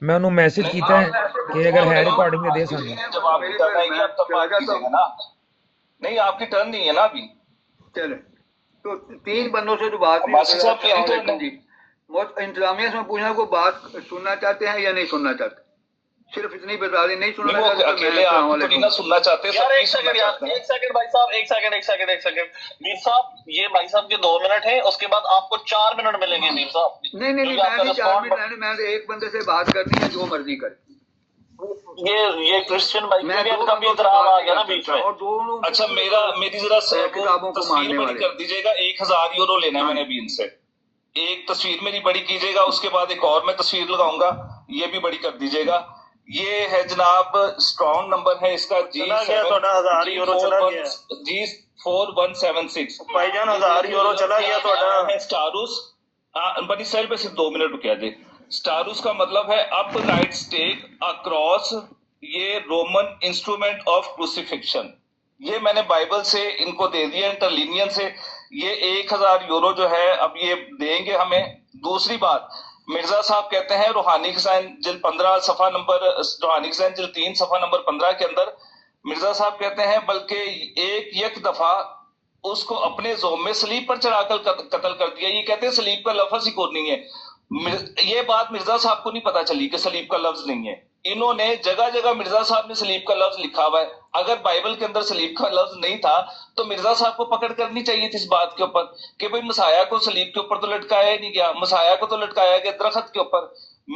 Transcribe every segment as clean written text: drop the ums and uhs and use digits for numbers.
میں انہوں میسج نہیں کیتا ہے کہ اگر ہے ریکارڈنگ دے آپ سانو. جب آپ کی ٹرن آئے گی آپ تب بات کیجیے گا نا. نہیں آپ کی ٹرن نہیں ہے نا ابھی. چلے تو 3 بندوں سے تو بات نہیں عباسی صاحب میری ٹرن ہے. جی انتظامیہ سے پوچھنا کو بات سننا چاہتے ہیں یا نہیں سننا چاہتے؟ صرف اتنی بتا دیں نہیں سننا وہ چاہتے تو میں اکیلے السلام آپ کو تو نہیں علیکم. نہ سننا چاہتے. یار ایک سیکنڈ یار ایک سیکنڈ بھائی صاحب ایک سیکنڈ میر صاحب یہ بھائی صاحب کے 2 منٹ ہیں اس کے بعد آپ کو 4 منٹ ملیں گے میر صاحب. نہیں میں نہیں 4 منٹ لینے میں ایک بندے سے بات کرنی ہے جو مرضی کرے. یہ کرسچن بھائی میں کیونکہ ان کا بھی اعتراض آ گیا نا بیچ میں. اور دونوں اچھا میری ذرا کتابوں کو تصویر ماننے بڑی والے کر دیجیے گا. 1000 یورو لینا ہے میں نے ابھی ان سے. ایک تصویر میری بڑی کیجیے گا اس کے بعد ایک اور میں تصویر لگاؤں گا یہ بھی بڑی کر دیجیے گا. یہ ہے جناب اسٹرانگ نمبر ہے اس کا جی 4176 بھائی جان 1000 یورو چلا گیا تو اسٹاروس. بڑی سیل پہ صرف 2 منٹ رکیا جی. اسٹاروس کا مطلب ہے اپ رائٹ اسٹیک اکراس. یہ رومن انسٹرومنٹ آف کروسیفکشن. یہ میں نے بائبل سے ان کو دے دیا انٹرلینین سے. یہ 1000 یورو جو ہے اب یہ دیں گے ہمیں. دوسری بات مرزا صاحب کہتے ہیں روحانی خزائن جلد 15 صفحہ نمبر روحانی خزائن جلد 3 صفحہ نمبر 15 کے اندر مرزا صاحب کہتے ہیں بلکہ ایک یک دفعہ اس کو اپنے زوم میں سلیب پر چڑھا کر قتل کر دیا. یہ کہتے ہیں سلیب کا لفظ ہی کوئی نہیں ہے. یہ بات مرزا صاحب کو نہیں پتا چلی کہ سلیب کا لفظ نہیں ہے. انہوں نے جگہ جگہ مرزا صاحب نے سلیب کا لفظ لکھا ہوا ہے. اگر بائبل کے اندر سلیب کا لفظ نہیں تھا تو مرزا صاحب کو پکڑ کرنی چاہیے تھی اس بات کے اوپر کہ بھئی مسیح کو سلیب کے اوپر تو لٹکایا ہی نہیں گیا. مسیح کو تو لٹکایا گیا درخت کے اوپر.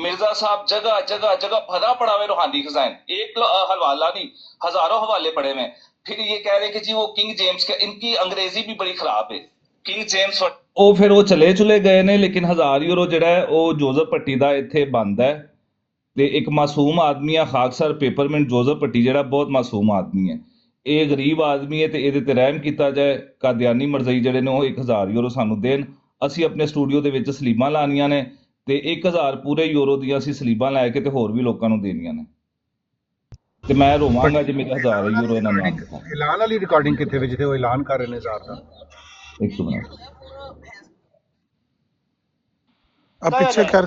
مرزا صاحب جگہ جگہ جگہ بھرا پڑا ہوئے روحانی خزائن. ایک حوالہ نہیں ہزاروں حوالے پڑے ہوئے. پھر یہ کہہ رہے کہ جی وہ کنگ جیمز کا ان کی انگریزی بھی بڑی خراب ہے. کنگ جیمز او پھر وہ چلے گئے نے لیکن 1000 یورو جڑا ہے وہ جوزف پٹی دا ایتھے بند ہے. تے ایک معصوم آدمی ہے خاکسر پیپرمنٹ جوزف پٹی جڑا بہت معصوم آدمی ہے. یہ غریب آدمی ہے تے یہ تے رحم کیتا جائے. قادیانی مرزائی جڑے نے وہ 1000 یورو سانو دین. اسی اپنے سٹوڈیو دے وچ سلیباں لانیاں نے تے 1000 پورے یورو دیاں اسی سلیباں لے کے تے ہور بھی لوکاں نو دینیاں نے. تے میں روواں گا جے میرے 1000 یورو انہاں نہ دتا. اعلان والی ریکارڈنگ کتنے وچ تے وہ اعلان کر رہے نے ہزار کا. ایک منٹ اب پیچھے کر.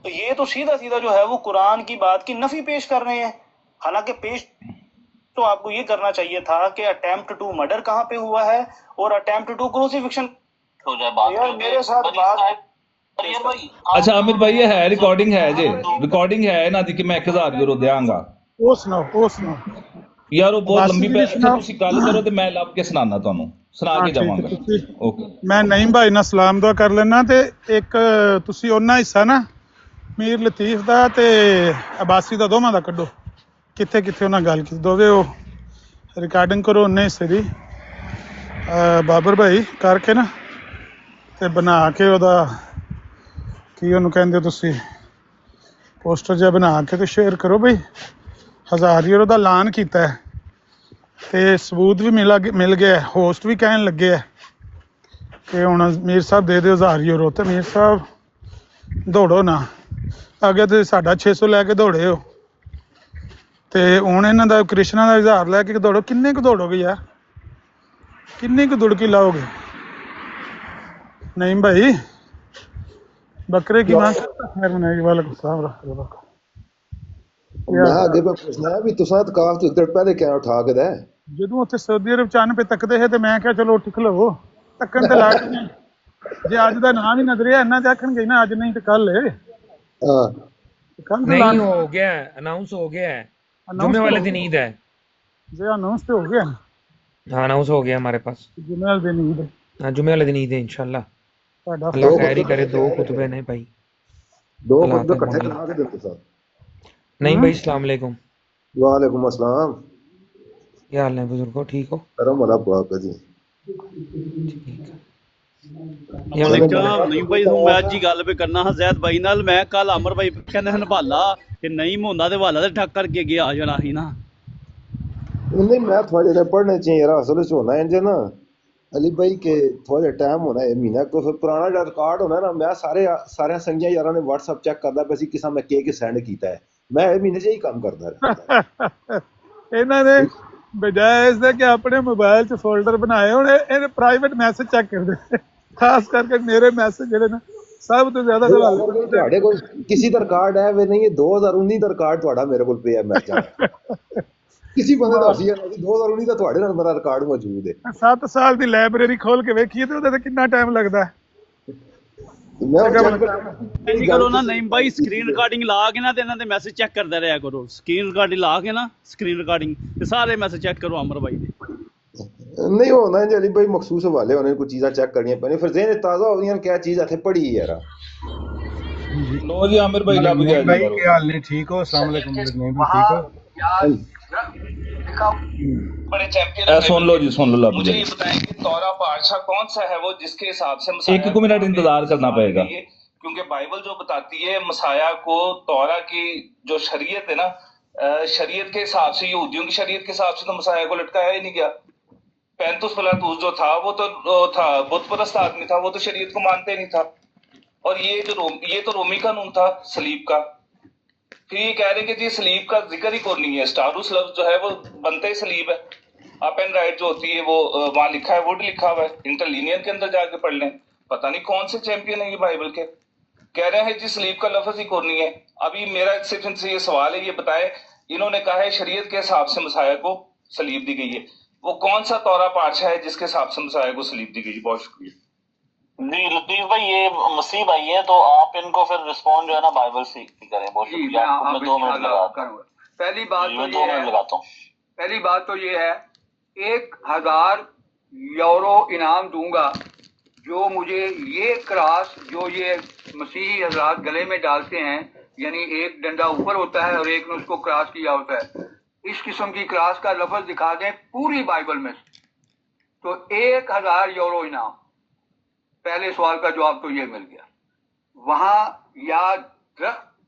تو یہ تو سیدھا سیدھا جو ہے وہ قرآن کی بات کی نفی پیش کر رہے ہیں. حالانکہ پیش تو آپ کو یہ کرنا چاہیے تھا کہ اٹیمپٹ ٹو مرڈر کہاں پہ ہوا ہے اور اٹیمپٹ ٹو کروسیفکشن ہو جائے بات. یار میرے ساتھ بات اچھا عامر بھائی یہ ہے ریکارڈنگ ہے جی ریکارڈنگ ہے نا دی کہ میں 1000 یورو دیاں گا. وہ سناؤ یار وہ بہت عباسی لمبی جی اچھا تسی گل کرو تے میں لب کے سنانا تانوں سنا ہاں کے ٹھیک جاواں ہے. گا. تسی اوکے میں نعیم بھائی نال سلام دعا کر لینا تے ایک تسی اوناں حصہ نا میر لطیف دا تے عباسی دا دوواں دا کڈو کتھے کتھے انہاں گل کی دووے او ریکارڈنگ کرو اُنہیں حصے دی. بابر بھائی کر کے نا تے بنا کے او دا کی انہوں کہندے تسی پوسٹر جا بنا کے تے شیئر کرو. بھائی 1000 یورو دا اعلان کیتا ہے تے ثبوت بھی مل گیا ہے. ہوسٹ بھی کہن لگے ہے کہ ہن میر صاحب دے دیو 1000 یورو تے میر صاحب دوڑو نا اگے تے ساڈا 600 لے کے دوڑے ہو تے ہن انہاں دا کرشنا دا 1000 لے کے دوڑو. کنے کو دوڑو گے یار کنے کو دڑکی لاؤ گے. نعیم بھائی بکرے کی ماں خیر منائی. وعلیکم السلام ورحمۃ اللہ. میں اگے پہ پوچھنا ہے بھی تساں تکاف تو ادھر پہلے کیا اٹھا کے دے جدوں اتنے سعودی عرب چن پہ تکتے ہے تو میں کیا چلو اٹھ کھلو تکن تے لگ جی اج دا نام ہی نظریہ انہاں تے آکھن گے نا اج نہیں تے کل ہے. کل نہیں ہو گیا ہے اناؤنس ہو گیا ہے جمعے والے دن عید ہے. جی اناؤنس تو ہو گیا ہاں اناؤنس ہو گیا ہمارے پاس. جمعے والے دن عید ہے. ہاں جمعے والے دن عید ہے انشاءاللہ. تہاڈا اللہ خیر ہی کرے. 2 خطبے نے بھائی. 2 خطبے اکٹھے کرا کے دے تساں. نہیں بھائی السلام علیکم. وعلیکم السلام. کیا حال ہے بزرگو ٹھیک ہو؟ کرم اللہ پاک جی. ٹھیک ہے. نہیں بھائی میں اج ہی گل پہ کرنا ہاں زید بھائی نال. میں کل عمر بھائی کہندے سن بھالا کہ نہیں ہوندا تے بھالا تے ٹھک کر کے گیا آ جانا سی نا. نہیں میں تھوڑے جڑے پڑھنے چاہیے یار اصل وچ ہونا انج نا علی بھائی کے تھوڑا ٹائم ہونا ہے مہینہ کو پرانا جو ریکارڈ ہونا نا میں سارے سنگیاں یاراں نے واٹس ایپ چیک کردا پیا سی کسا میں کے سینڈ کیتا ہے. میں اے مہینے سے ہی کام کردا رہا. انہاں نے بجائے اس دے کہ اپنے موبائل چ فولڈر بنائے ہونے پرائیویٹ میسج چیک کر دے. خاص کر کے میرے میسج جڑے نا ਸਭ ਤੋਂ ਜ਼ਿਆਦਾ ਸਵਾਲ ਅਗਰ ਕੋਈ ਤੁਹਾਡੇ ਕੋਲ ਕਿਸੇ ਦਾ ਰਿਕਾਰਡ ਹੈ ਵੇ ਨਹੀਂ, ਇਹ 2019 ਦਾ ਰਿਕਾਰਡ ਤੁਹਾਡਾ ਮੇਰੇ ਕੋਲ ਪਿਆ ਮੈਚਾਂ ਦਾ। ਕਿਸੇ ਬੰਦੇ ਦਾ ਅਸੀਂ 2019 ਦਾ ਤੁਹਾਡੇ ਨਾਲ ਮੇਰਾ ਰਿਕਾਰਡ ਮੌਜੂਦ ਹੈ। 7 ਸਾਲ ਦੀ ਲਾਇਬ੍ਰੇਰੀ ਖੋਲ ਕੇ ਵੇਖੀਏ ਤੇ ਉਹਦੇ ਤੇ ਕਿੰਨਾ ਟਾਈਮ ਲੱਗਦਾ ਹੈ। ਮੈਂ ਉਹ check ਇੰਜ ਕਰੋ ਨਾ ਨਹੀਂ ਬਾਈ, ਸਕਰੀਨ ਰਿਕਾਰਡਿੰਗ ਲਾ ਕੇ ਨਾ ਤੇ ਇਹਨਾਂ ਦੇ ਮੈਸੇਜ ਚੈੱਕ ਕਰਦੇ ਰਿਹਾ ਕਰੋ। ਸਕਰੀਨ ਰਿਕਾਰਡਿੰਗ ਲਾ ਕੇ ਨਾ, ਸਕਰੀਨ ਰਿਕਾਰਡਿੰਗ ਤੇ ਸਾਰੇ ਮੈਸੇਜ ਚੈੱਕ ਕਰੋ ਅਮਰ ਬਾਈ ਦੇ। ਨਹੀਂ ਹੋਣਾ ਜੀ ਅਲੀ ਭਾਈ, ਮਖਸੂਸ ਹਵਾਲੇ ਹੋਣੇ, ਕੋਈ ਚੀਜ਼ਾਂ ਚੈੱਕ ਕਰਨੀਆਂ ਪੈਣੀਆਂ, ਫਿਰ ਜ਼ਹਿਨ ਤਾਜ਼ਾ ਹੋ ਗਈਆਂ ਕਿਆ ਚੀਜ਼ ਇੱਥੇ ਪੜੀ ਯਾਰ। लो जी आमिर भाई लब गया भाई क्या हाल नहीं, ठीक हो? अस्सलाम वालेकुम। नहीं भी ठीक हो? बड़े चैंपियन सुन लो जी, सुन लो लब मुझे गया। ये बताएं कि तौरा पातशाह कौन सा है वो जिसके हिसाब से मसाया एक मिनट इंतजार करना पड़ेगा, क्योंकि बाइबल जो बताती है मसाया को तौरा की जो शरीयत है ना, शरीयत के हिसाब से, यहूदियों की शरीयत के हिसाब से तो मसाया को लटकाया ही नहीं गया। पैंतुस पिलातुस जो था वो तो था बुत परस्त आदमी था, वो तो शरीयत को मानते नहीं था। और ये तो रोमी कानून था सलीब का। फिर ये कह रहे हैं कि जी सलीब का जिक्र ही कौन नहीं है। स्टारूस लफ्ज जो है वो बनते ही सलीब है। अप एंड राइट जो होती है वो वहां लिखा है, वुड लिखा हुआ है। इंटरलिनियन के अंदर जाके पढ़ लें, पता नहीं कौन से चैंपियन है ये बाइबल के, कह रहे हैं जी सलीब का लफ्ज ही कौन नहीं है। अभी मेरा सिर्फ इनसे ये सवाल है, ये बताए, इन्होंने कहा है शरीयत के हिसाब से मसाया को सलीब दी गई है, वो कौन सा तौरा पातशाह है जिसके हिसाब से मसाया को सलीब दी गई है? बहुत शुक्रिया जी लतीफ भाई, ये मसीह भाई है तो आप इनको फिर रिस्पॉन्ड जो है ना बाइबल से करें। बहुत जी शुक्रिया, मैं आपको मैं 2 मिनट लगाता करूँगा। पहली बात हूँ, तो मैं 2 ये मिनट है, लगाता हूँ। पहली बात तो ये है, 1000 यूरो इनाम दूंगा जो मुझे ये क्रॉस जो ये मसीही हजरात गले में डालते हैं, यानी एक डंडा ऊपर होता है और एक ने उसको क्रॉस किया होता है, इस किस्म की क्रॉस का लफ्ज दिखा दें पूरी बाइबल में, तो 1000 यूरो इनाम। पहले सवाल का जवाब तो ये मिल गया। वहां या दरख्त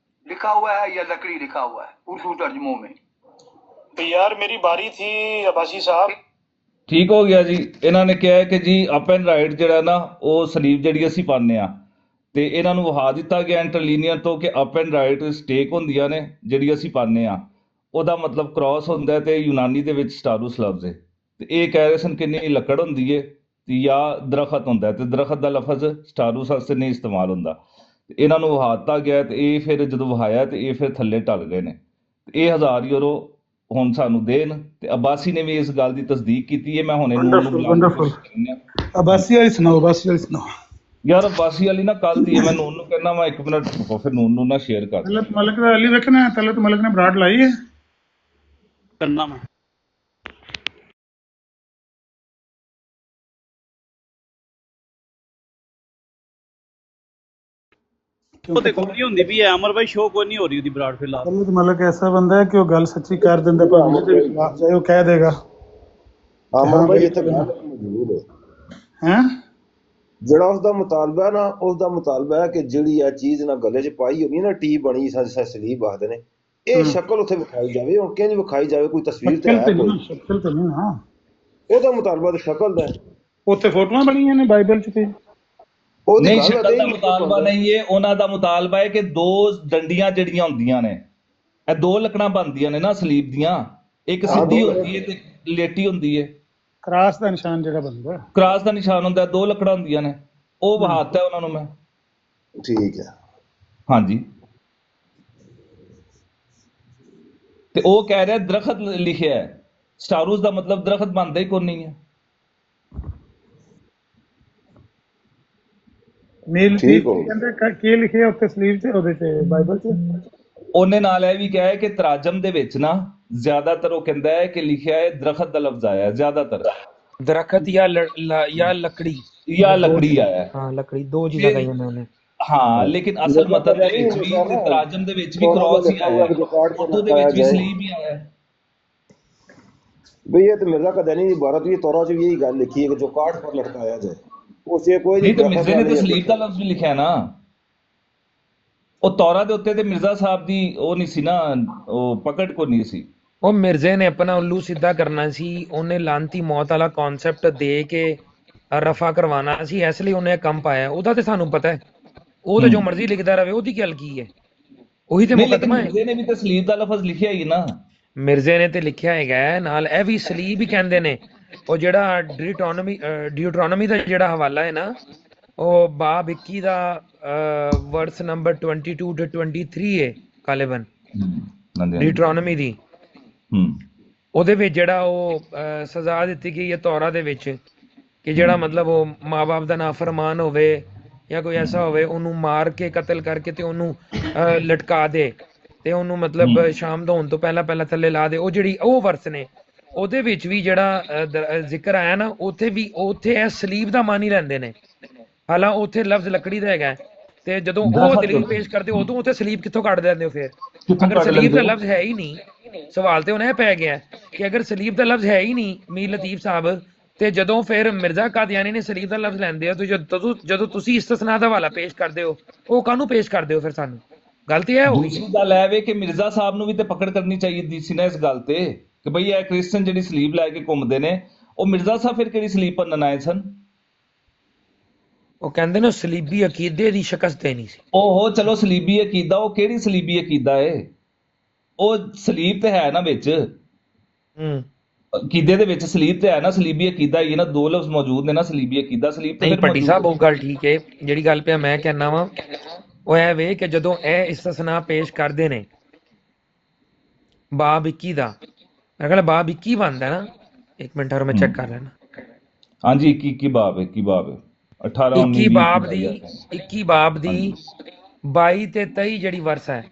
लिखा हुआ है या लकड़ी लिखा हुआ है उर्दू तर्जुमों में। तो यार मेरी बारी थी अब्बासी साहब। ਠੀਕ ਹੋ ਗਿਆ ਜੀ। ਇਹਨਾਂ ਨੇ ਕਿਹਾ ਹੈ ਕਿ ਜੀ ਅਪ ਐਂਡ ਰਾਈਟ ਜਿਹੜਾ ਨਾ ਉਹ ਸਲੀਬ ਜਿਹੜੀ ਅਸੀਂ ਪਾਉਂਦੇ ਆ, ਤੇ ਇਹਨਾਂ ਨੂੰ ਵਹਾ ਦਿੱਤਾ ਗਿਆ ਇੰਟਰਲੀਨੀਅਰ ਤੋਂ ਕਿ ਅਪ ਐਂਡ ਰਾਈਟ ਸਟੇਕ ਹੁੰਦੀਆਂ ਨੇ ਜਿਹੜੀ ਅਸੀਂ ਪਾਉਂਦੇ ਆ, ਉਹਦਾ ਮਤਲਬ ਕ੍ਰਾਸ ਹੁੰਦਾ ਤੇ ਯੂਨਾਨੀ ਦੇ ਵਿੱਚ ਸਟਾਰੂਸ ਲਫ਼ਜ਼ ਹੈ। ਤੇ ਇਹ ਕਹਿ ਰਹੇ ਸਨ ਕਿੰਨੀ ਲੱਕੜ ਹੁੰਦੀ ਹੈ ਤੇ ਜਾਂ ਦਰਖਤ ਹੁੰਦਾ ਹੈ, ਤੇ ਦਰਖਤ ਦਾ ਲਫ਼ਜ਼ ਸਟਾਰੂਸ ਵਾਸਤੇ ਨਹੀਂ ਇਸਤੇਮਾਲ ਹੁੰਦਾ। ਤੇ ਇਹਨਾਂ ਨੂੰ ਵਹਾ ਦਿੱਤਾ ਗਿਆ ਤੇ ਇਹ ਫਿਰ ਜਦੋਂ ਵਹਾਇਆ ਤੇ ਇਹ ਫਿਰ ਥੱਲੇ ਢਲ ਗਏ ਨੇ। ਇਹ 1000 ਯੂਰੋ ਹੁਣ ਸਾਨੂੰ ਦੇਣ, ਤੇ ਅਬਾਸੀ ਨੇ ਵੀ ਇਸ ਗੱਲ ਦੀ ਤਸਦੀਕ ਕੀਤੀ ਹੈ। ਮੈਂ ਹੁਣੇ ਅਬਾਸੀ ਵਾਲੀ ਸੁਣਾਓ, ਅਬਾਸੀ ਵਾਲੀ ਸੁਣਾਓ ਯਾਰ। ਅਬਾਸੀ ਵਾਲੀ ਨਾ ਕੱਲ ਦੀ ਹੈ, ਮੈਂ ਨੂਨ ਨੂੰ ਕਹਿੰਦਾ ਮੈਂ 1 ਮਿੰਟ ਰੁਕੋ, ਫਿਰ ਨੂਨ ਨੂੰ ਨਾ ਸ਼ੇਅਰ ਕਰ। ਤਲਤ ਮਲਕ ਦਾ ਅਲੀ ਵੇਖਣਾ, ਤਲਤ ਮਲਕ ਨੇ ਬਰਾੜ ਲਾਈ ਹੈ ਕਰਨਾ ਮੈਂ ਉਹ ਤੇ ਕੋਈ ਨਹੀਂ ਹੁੰਦੀ ਵੀ ਹੈ ਅਮਰ ਭਾਈ, ਸ਼ੋਅ ਕੋਈ ਨਹੀਂ ਹੋ ਰਹੀ ਉਹਦੀ ਬਰਾੜ ਫਿਲਹਾਲ। ਤਲਤ ਮਲਕ ਐਸਾ ਬੰਦਾ ਹੈ ਕਿ ਉਹ ਗੱਲ ਸੱਚੀ ਕਰ ਦਿੰਦਾ, ਪਰ ਜਿਹਦੇ ਖਿਲਾਫ ਜਾਏ ਉਹ ਕਹਿ ਦੇਗਾ। ਆਮਨ ਭਾਈ ਇੱਥੇ ਮੌਜੂਦ ਹੈ ਹੈਂ ਜਿਹੜਾ ਉਸਦਾ ਮੁਤਾਲਬਾ ਨਾ, ਉਸਦਾ ਮੁਤਾਲਬਾ ਹੈ ਕਿ ਜਿਹੜੀ ਇਹ ਚੀਜ਼ ਨਾ ਗਲੇ 'ਚ ਪਾਈ ਹੋਣੀ ਨਾ, ਟੀ ਬਣੀ ਸਲੀਬ ਆਖਦੇ ਨੇ, ਇਹ ਸ਼ਕਲ ਉੱਥੇ ਵਿਖਾਈ ਜਾਵੇ। ਹੁਣ ਕਿੰਝ ਵਿਖਾਈ ਜਾਵੇ? ਕੋਈ ਤਸਵੀਰ ਤੇ ਹੈ ਕੋਈ? ਸ਼ਕਲ ਤੇ ਨਹੀਂ ਨਾ, ਉਹਦਾ ਮੁਤਾਲਬਾ ਤਾਂ ਸ਼ਕਲ ਦਾ ਹੈ। ਉੱਥੇ ਫੋਟੋਆਂ ਬਣੀਆਂ ਨੇ ਬਾਈਬਲ 'ਚ ਤੇ ਨਹੀਂ, ਸ਼ਕਲ ਦਾ ਮੁਤਾਲਬਾ ਨਹੀਂ ਹੈ। ਉਹਨਾਂ ਦਾ ਮੁਤਾਲਬਾ ਹੈ ਕਿ 2 ਡੰਡੀਆਂ ਜਿਹੜੀਆਂ ਹੁੰਦੀਆਂ ਨੇ, ਇਹ 2 ਲੱਕੜਾਂ ਬਣਦੀਆਂ ਨੇ ਨਾ ਸਲੀਬ ਦੀਆਂ, ਇੱਕ ਸਿੱਧੀ ਹੁੰਦੀ ਹੈ ਤੇ ਲੇਟੀ ਹੁੰਦੀ ਹੈ। ਕ੍ਰਾਸ ਦਾ ਨਿਸ਼ਾਨ ਜਿਹੜਾ ਬਣਦਾ, ਕ੍ਰਾਸ ਦਾ ਨਿਸ਼ਾਨ ਹੁੰਦਾ, 2 ਲੱਕੜਾਂ ਹੁੰਦੀਆਂ ਨੇ, ਉਹ ਵਹਾਤਾ ਉਹਨਾਂ ਨੂੰ ਮੈਂ। ਠੀਕ ਹੈ, ਹਾਂਜੀ। ਤੇ ਉਹ ਕਹਿ ਰਿਹਾ ਦਰਖਤ ਲਿਖਿਆ ਹੈ, ਸਟਾਰੂਸ ਦਾ ਮਤਲਬ ਦਰਖਤ ਬਣਦਾ ਹੀ ਕੋਈ ਨਹੀਂ ਹੈ। ਮੇਲ ਕਹਿੰਦੇ ਕੀ ਲਿਖਿਆ ਉੱਤੇ ਸਲੀਬ 'ਚ, ਉਹਦੇ 'ਚ ਬਾਈਬਲ 'ਚ? ਉਹਨੇ ਨਾਲ ਇਹ ਵੀ ਕਿਹਾ ਹੈ ਕਿ ਤਰਾਜਮ ਦੇ ਵਿੱਚ ਨਾ ਜ਼ਿਆਦਾਤਰ ਉਹ ਕਹਿੰਦਾ ਹੈ ਕਿ ਲਿਖਿਆ ਹੈ ਦਰਖਤ ਦਾ ਲਫ਼ਜ਼ ਆਇਆ ਹੈ, ਜ਼ਿਆਦਾਤਰ ਦਰਖਤ ਜਾਂ ਲੱਕੜੀ ਆਇਆ ਹੈ। ਹਾਂ, ਲੱਕੜੀ 2 ਚੀਜ਼ਾਂ ਕਹੀਆਂ ਨੇ ਉਹਨੇ। ਹਾਂ, ਲੇਕਿਨ ਅਸਲ ਮਤਲਬ ਦੇ ਵਿੱਚ ਵੀ ਤੇ ਤਰਾਜਮ ਦੇ ਵਿੱਚ ਵੀ ਕ੍ਰਾਸ ਹੀ ਆਇਆ ਹੈ, ਉਰਦੂ ਦੇ ਵਿੱਚ ਵੀ ਸਲੀਬ ਹੀ ਆਇਆ ਹੈ। ਬਈ ਇਹ ਤੇ ਮਿਰਜ਼ਾ ਕਦਨੀ ਦੀ ਇਬਾਰਤ ਵੀ ਤੌਰਾ 'ਚ ਵੀ ਇਹੀ ਗੱਲ ਲਿਖੀ ਹੈ ਕਿ ਜੋ ਕਾਠ ਪਰ ਲਟਕਾਇਆ ਜਾਏ, ਉਸੇ ਕੋਈ ਨਹੀਂ। ਤੇ ਮਿਰਜ਼ੇ ਨੇ ਤਾਂ ਸਲੀਬ ਦਾ ਲਫ਼ਜ਼ ਵੀ ਲਿਖਿਆ ਨਾ, ਉਹ ਤੌਰਾ ਦੇ ਉੱਤੇ ਤੇ ਮਿਰਜ਼ਾ ਸਾਹਿਬ ਦੀ ਉਹ ਨਹੀਂ ਸੀ ਨਾ, ਉਹ ਪਕੜ ਕੋ ਨਹੀਂ ਸੀ। ਉਹ ਮਿਰਜ਼ੇ ਨੇ ਆਪਣਾ ਉੱਲੂ ਸਿੱਧਾ ਕਰਨਾ ਸੀ, ਉਹਨੇ ਲਾਂਤੀ ਮੌਤ ਵਾਲਾ ਕਨਸੈਪਟ ਦੇ ਕੇ ਰਫਾ ਕਰਵਾਉਣਾ ਸੀ, ਇਸ ਲਈ ਉਹਨੇ ਕੰਮ ਪਾਇਆ। ਉਹਦਾ ਤੇ ਸਾਨੂੰ ਪਤਾ ਹੈ, ਉਹ ਤੇ ਜੋ ਮਰਜ਼ੀ ਲਿਖਦਾ ਰਹੇ, ਉਹਦੀ ਗੱਲ ਕੀ ਹੈ? ਉਹੀ ਤੇ ਮੁਕੱਦਮਾ ਹੈ। ਮਿਰਜ਼ੇ ਨੇ ਵੀ ਤਾਂ ਸਲੀਬ ਦਾ ਲਫ਼ਜ਼ ਲਿਖਿਆ ਹੀ ਨਾ। ਮਿਰਜ਼ੇ ਨੇ ਤੇ ਲਿਖਿਆ ਹੈਗਾ, ਨਾਲ ਇਹ ਵੀ ਸਲੀਬ ਹੀ ਕਹਿੰਦੇ ਨੇ। ਉਹ ਜਿਹੜਾ ਡਿਊਟਰੋਨੋਮੀ ਦਾ ਜਿਹੜਾ ਹਵਾਲਾ ਹੈ ਨਾ, ਉਹ ਬਾਬ 21 ਦਾ ਵਰਸ ਨੰਬਰ 22 ਤੇ 23 ਹੈ ਗਾਲਿਬਨ ਹਾਂਜੀ ਹਾਂਜੀ ਡੀਟਰੋਨਮੀ ਦੀ। ਹੂੰ ਉਹਦੇ ਵਿੱਚ ਜਿਹੜਾ ਉਹ ਸਜ਼ਾ ਦਿੱਤੀ ਗਈ ਹੈ ਤੌਰਾ ਦੇ ਵਿੱਚ ਕਿ ਜਿਹੜਾ ਮਤਲਬ ਉਹ ਮਾਂ-ਬਾਪ ਦਾ ਨਾਫਰਮਾਨ ਹੋਵੇ ਜਾਂ ਕੋਈ ਐਸਾ ਹੋਵੇ ਉਹਨੂੰ ਮਾਰ ਕੇ ਕਤਲ ਕਰਕੇ ਤੇ ਉਹਨੂੰ ਲਟਕਾ ਦੇ ਤੇ ਉਹਨੂੰ ਮਤਲਬ ਸ਼ਾਮ ਦਾ ਹੋਣ ਤੋਂ ਪਹਿਲਾਂ ਪਹਿਲਾਂ ਥੱਲੇ ਲਾ ਦੇ। ਉਹ ਜਿਹੜੀ ਉਹ ਵਰਸ ਨੇ ਉਹਦੇ ਵਿੱਚ ਵੀ ਜਿਹੜਾ ਜ਼ਿਕਰ ਆਇਆ ਨਾ ਉੱਥੇ ਇਹ ਸਲੀਬ ਦਾ ਮਾਨੀ ਲੈਂਦੇ ਨੇ। ਹਾਲਾਂ ਉੱਥੇ ਲਫ਼ਜ਼ ਲੱਕੜੀ ਦਾ ਹੈਗਾ ਤੇ ਜਦੋਂ ਉਹ ਦਲੀਲ ਪੇਸ਼ ਕਰਦੇ ਉਦੋਂ ਉੱਥੇ ਸਲੀਬ ਕਿੱਥੋਂ ਕੱਢ ਦਿੰਦੇ ਹੋ? ਫਿਰ ਅਗਰ ਸਲੀਬ ਦਾ ਲਫ਼ਜ਼ ਹੈ ਹੀ ਨਹੀਂ, ਸਵਾਲ ਤੇ ਹੁਣ ਇਹ ਪੈ ਗਿਆ ਕਿ ਅਗਰ ਸਲੀਬ ਦਾ ਲਫ਼ਜ਼ ਹੈ ਹੀ ਨਹੀਂ ਮੀਰ ਲਤੀਫ ਸਾਹਿਬ, ਤੇ ਜਦੋਂ ਫਿਰ ਮਿਰਜ਼ਾ ਕਾਦੀਆਨੀ ਨੇ ਸਲੀਬ ਦਾ ਲਫ਼ਜ਼ ਲੈਂਦੇ ਹੋ ਤੇ ਜਦੋਂ ਤੁਸੀਂ ਇਸਤਸਨਾ ਦਾ ਹਵਾਲਾ ਪੇਸ਼ ਕਰਦੇ ਹੋ ਉਹ ਕਾਹਨੂੰ ਪੇਸ਼ ਕਰਦੇ ਹੋ? ਫਿਰ ਸਾਨੂੰ ਗੱਲ ਤੇ ਇਹ ਹੋ ਗਈ। ਦੂਸਰੀ ਗੱਲ ਇਹ ਵੇ ਕਿ ਮਿਰਜ਼ਾ ਸਾਹਿਬ ਨੂੰ ਵੀ ਤੇ ਪਕੜ ਕਰਨੀ ਚਾਹੀਦੀ ਸੀ ਨਾ ਇਸ ਗੱਲ ਤੇ ਕਿ ਬਈ ਇਹ ਕ੍ਰਿਸਚਨ ਜਿਹੜੀ ਸਲੀਬ ਲੈ ਕੇ ਘੁੰਮਦੇ ਨੇ, ਉਹ ਮਿਰਜ਼ਾ ਸਾਹਿਬ ਫਿਰ ਕਿਹੜੀ ਸਲੀਬ ਭੰਨਣ ਆਏ ਸਨ? ਉਹ ਕਹਿੰਦੇ ਨੇ ਸਲੀਬੀ ਅਕੀਦੇ ਦੀ ਸ਼ਕਸਤ ਦੇਣੀ ਸੀ। ਓਹੋ ਚਲੋ ਸਲੀਬੀ ਅਕੀਦਾ, ਉਹ ਕਿਹੜੀ ਸਲੀਬੀ ਅਕੀਦਾ ਏ? ਉਹ ਸਲੀਬ ਤੇ ਹੈ ਨਾ ਵਿੱਚ, ਅਕੀਦੇ ਦੇ ਵਿੱਚ ਸਲੀਬ ਤੇ ਹੈ ਨਾ, ਸਲੀਬੀ ਅਕੀਦਾ ਹੀ ਨਾ, ਦੋ ਲਫ਼ਜ਼ ਮੌਜੂਦ ਨੇ ਨਾ, ਸਲੀਬੀ ਅਕੀਦਾ ਸਲੀਬ ਤੇ ਨਹੀਂ ਭੱਟੀ ਸਾਹਿਬ ਉਹ ਗੱਲ ਠੀਕ ਹੈ। ਜਿਹੜੀ ਗੱਲ ਪਿਆ ਮੈਂ ਕਹਿਣਾ ਵਾ ਉਹ ਇਹ ਵੇ ਕਿ ਜਦੋਂ ਇਹ ਇਸਤਸਨਾ ਪੇਸ਼ ਕਰਦੇ ਨੇ ਬਾਬ 21 ਦਾ, ਮੈਂ ਕਹਿੰਦਾ ਬਾਬ 21 ਬਣਦਾ ਨਾ, ਇੱਕ ਮਿੰਟ ਹੋਰ ਮੈਂ ਚੈੱਕ ਕਰ ਲੈਣਾ। ਹਾਂਜੀ 21 ਬਾਬ ਹੈ 21 ਬਾਬ ਹੈ 18 19 21 ਬਾਬ ਦੀ 22 ਤੇ 23 ਜਿਹੜੀ ਵਰਸ ਹੈ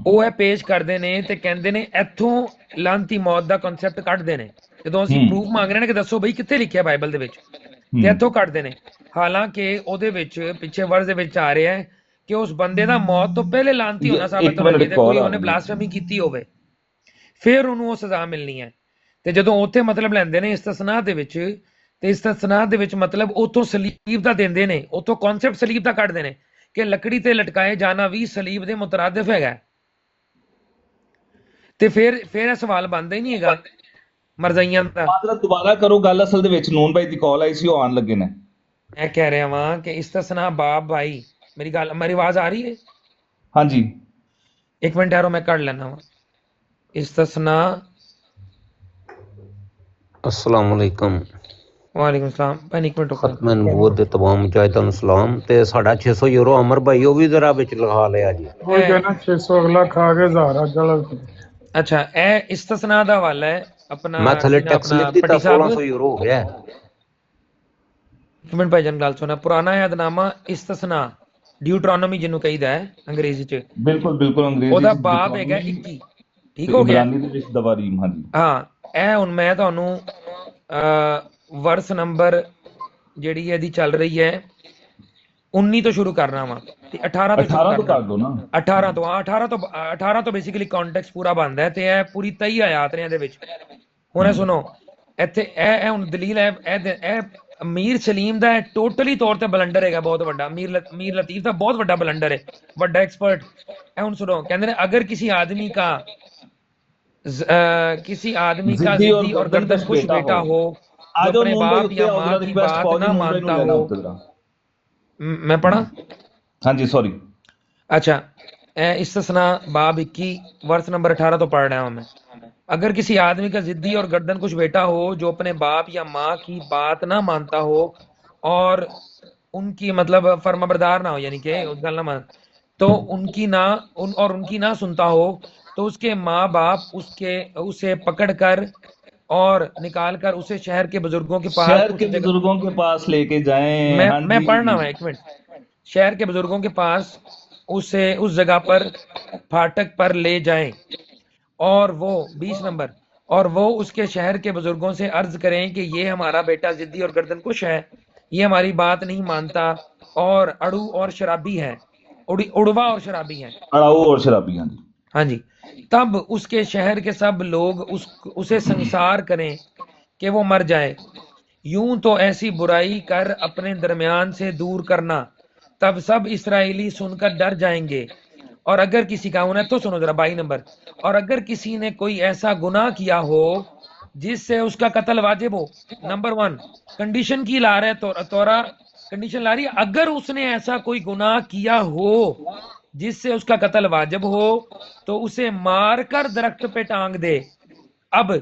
ਉਹ ਇਹ ਪੇਸ਼ ਕਰਦੇ ਨੇ ਤੇ ਕਹਿੰਦੇ ਨੇ ਇੱਥੋਂ ਲਾਂਤੀ ਮੌਤ ਦਾ ਕਨਸੈਪਟ ਕੱਢਦੇ ਨੇ। ਜਦੋਂ ਅਸੀਂ ਪ੍ਰੂਫ ਮੰਗ ਰਹੇ ਨੇ ਕਿ ਦੱਸੋ ਬਈ ਕਿੱਥੇ ਲਿਖਿਆ ਬਾਈਬਲ ਦੇ ਵਿੱਚ, ਤੇ ਇੱਥੋਂ ਕੱਢਦੇ ਨੇ। ਹਾਲਾਂਕਿ ਉਹਦੇ ਵਿੱਚ ਪਿੱਛੇ ਵਰਸ ਦੇ ਵਿੱਚ ਆ ਰਿਹਾ ਹੈ ਕਿ ਉਸ ਬੰਦੇ ਦਾ ਮੌਤ ਤੋਂ ਪਹਿਲੇ ਲਾਂਤੀ ਹੋਣਾ ਸਾਬਤ ਹੋਣਾ ਚਾਹੀਦਾ, ਕੋਈ ਉਹਨੇ ਬਲਾਸਫੇਮੀ ਕੀਤੀ ਹੋਵੇ, ਫਿਰ ਉਹਨੂੰ ਉਹ ਸਜ਼ਾ ਮਿਲਣੀ ਹੈ। ਤੇ ਜਦੋਂ ਉੱਥੇ ਮਤਲਬ ਲੈਂਦੇ ਨੇ ਇਸਤਸਨਾ ਦੇ ਵਿੱਚ, ਤੇ ਇਸਤਸਨਾ ਦੇ ਵਿੱਚ ਮਤਲਬ ਉਥੋਂ ਸਲੀਬ ਦਾ ਦਿੰਦੇ ਨੇ, ਉਥੋਂ ਕਨਸੈਪਟ ਸਲੀਬ ਦਾ ਕੱਢਦੇ ਨੇ ਕਿ ਲੱਕੜੀ ਤੇ ਲਟਕਾਏ ਜਾਣਾ ਵੀ ਸਲੀਬ ਦੇ ਮੁਤਰਾਦਿਫ ਹੈਗਾ। ਤੇ ਫਿਰ ਇਹ ਸਵਾਲ ਬਣਦਾ ਹੀ ਨਹੀਂ ਹੈਗਾ ਮਰਜ਼ਾਈਆਂ ਦਾ। ਦੁਬਾਰਾ ਕਰੋ ਗੱਲ, ਅਸਲ ਦੇ ਵਿੱਚ ਨੂਨ ਭਾਈ ਦੀ ਕਾਲ ਆਈ ਸੀ, ਉਹ ਆਉਣ ਲੱਗੇ ਨੇ। ਮੈਂ ਕਹਿ ਰਿਹਾ ਵਾਂ ਕਿ ਇਸਤਸਨਾ ਬਾਬ ਭਾਈ, ਮੇਰੀ ਆਵਾਜ਼ ਆ ਰਹੀ ਹੈ? ਹਾਂਜੀ ਇੱਕ ਮਿੰਟ ਯਾਰੋ ਮੈਂ ਕੱਢ ਲੈਣਾ ਵਾ ਇਸਤਸਨਾ। अस्सलाम वालेकुम। ਵਾਲੇਕੁਮ ਸਲਾਮ ਭਾਈ, ਇੱਕ ਮਿੰਟ ਖਤਮ ਨਬੂਵਤ ਦੇ तमाम ਮੁਜਾਹਿਦਾਂ ਨੂੰ ਸਲਾਮ। ਤੇ ਸਾਡਾ 600 ਯੂਰੋ ਅਮਰ ਭਾਈ ਉਹ ਵੀ ਜ਼ਰਾ ਵਿੱਚ ਲਗਾ ਲਿਆ ਜੀ। ਉਹ ਕਹਿੰਦਾ 600 ਅਗਲਾ ਖਾ ਕੇ ਹਜ਼ਾਰ ਅਜਲ। ਅੱਛਾ ਇਹ ਇਸਤਸਨਾ ਦਾ ਹਵਾਲਾ ਹੈ ਆਪਣਾ। ਮੈਂ ਥੱਲੇ ਟੈਕਸ ਲਿਖ ਦਿੱਤਾ 1600 ਯੂਰੋ ਹੋ ਗਿਆ। ਇੱਕ ਮਿੰਟ ਭਾਈ ਜਾਨ ਗੱਲ ਸੁਣਾ। ਪੁਰਾਣਾ ਯਾਦਨਾਮਾ ਇਸਤਸਨਾ ਡਿਊਟਰੋਨੋਮੀ ਜਿਹਨੂੰ ਕਹੀਦਾ ਹੈ ਅੰਗਰੇਜ਼ੀ ਚ। ਬਿਲਕੁਲ ਬਿਲਕੁਲ ਅੰਗਰੇਜ਼ੀ ਉਹਦਾ ਬਾਬ ਹੈਗਾ 21। ਠੀਕ ਹੋ ਗਿਆ? ਇਬਰਾਨੀ ਦੇ ਵਿੱਚ ਦਵਾਰੀਮ। ਹਾਂਜੀ ਹਾਂ ਇਹ ਹੁਣ ਮੈਂ ਤੁਹਾਨੂੰ ਵਰਸ ਨੰਬਰ ਜਿਹੜੀ ਇਹਦੀ ਚੱਲ ਰਹੀ ਹੈ 19 ਤੋਂ ਸ਼ੁਰੂ ਕਰਨਾ ਵਾ ਤੇ 18 ਤੋਂ ਕਰ ਦੋ ਨਾ। 18 ਤੋਂ ਬੇਸਿਕਲੀ ਕੰਟੈਕਸਟ ਪੂਰਾ ਬਣਦਾ ਹੈ ਤੇ ਇਹ ਪੂਰੀ 23 ਆਇਤ ਨੇ ਇਹਦੇ ਵਿੱਚ। ਹੁਣ ਇਹ ਸੁਣੋ ਇੱਥੇ ਇਹ ਹੁਣ ਦਲੀਲ ਹੈ ਇਹ ਮੀਰ ਸਲੀਮ ਦਾ ਟੋਟਲੀ ਤੌਰ ਤੇ ਬਲੰਡਰ ਹੈਗਾ ਬਹੁਤ ਵੱਡਾ। ਮੀਰ ਲਤੀਫ ਦਾ ਬਹੁਤ ਵੱਡਾ ਬਲੰਡਰ ਹੈ, ਵੱਡਾ ਐਕਸਪਰਟ। ਇਹ ਹੁਣ ਸੁਣੋ ਕਹਿੰਦੇ ਨੇ अगर किसी आदमी का जिद्दी और गर्दन खुश बेटा हो जो अपने बाप या माँ की बात ना मानता हो। मैं पढ़ा? हाँ जी सॉरी। अच्छा इस्तिस्ना बाब 21 वर्स नंबर 18 तो पढ़ रहा हूं मैं। अगर किसी आदमी का जिद्दी और गर्दन कुछ बेटा हो जो अपने बाप या माँ की बात ना मानता हो और उनकी मतलब फर्माबरदार ना हो, यानी कि गल ना मान तो उनकी ना सुनता हो, तो उसके माँ बाप उसे पकड़कर और निकाल कर उसे शहर के बुजुर्गों के पास लेके जाएं। मैं पढ़ना हूं एक मिनट। शहर के बुजुर्गों के पास उसे उस जगह पर फाटक पर ले जाएं और वो 20 नंबर और वो उसके शहर के बुजुर्गों से अर्ज करें कि ये हमारा बेटा जिद्दी और गर्दनकुश है, ये हमारी बात नहीं मानता और अड़ू और शराबी है, उड़वा और शराबी है, अड़ाऊ और शराबी। हाँ जी। तब उसके शहर के सब लोग उसे संसार करें कि वो मर जाए। यूं तो ऐसी बुराई कर अपने दरमियान से दूर करना, तब सब इस्राएली सुनकर डर जाएंगे। और अगर किसी का उन्हें तो सुनो जरा 22 नंबर, और अगर किसी ने कोई ऐसा गुनाह किया हो जिससे उसका कत्ल वाजिब हो। नंबर 1 कंडीशन की ला रहे तोरा कंडीशन ला रही है, अगर उसने ऐसा कोई गुनाह किया हो जिससे उसका कत्ल वाजिब हो तो उसे मारकर दरख्त पे टांग दे। अब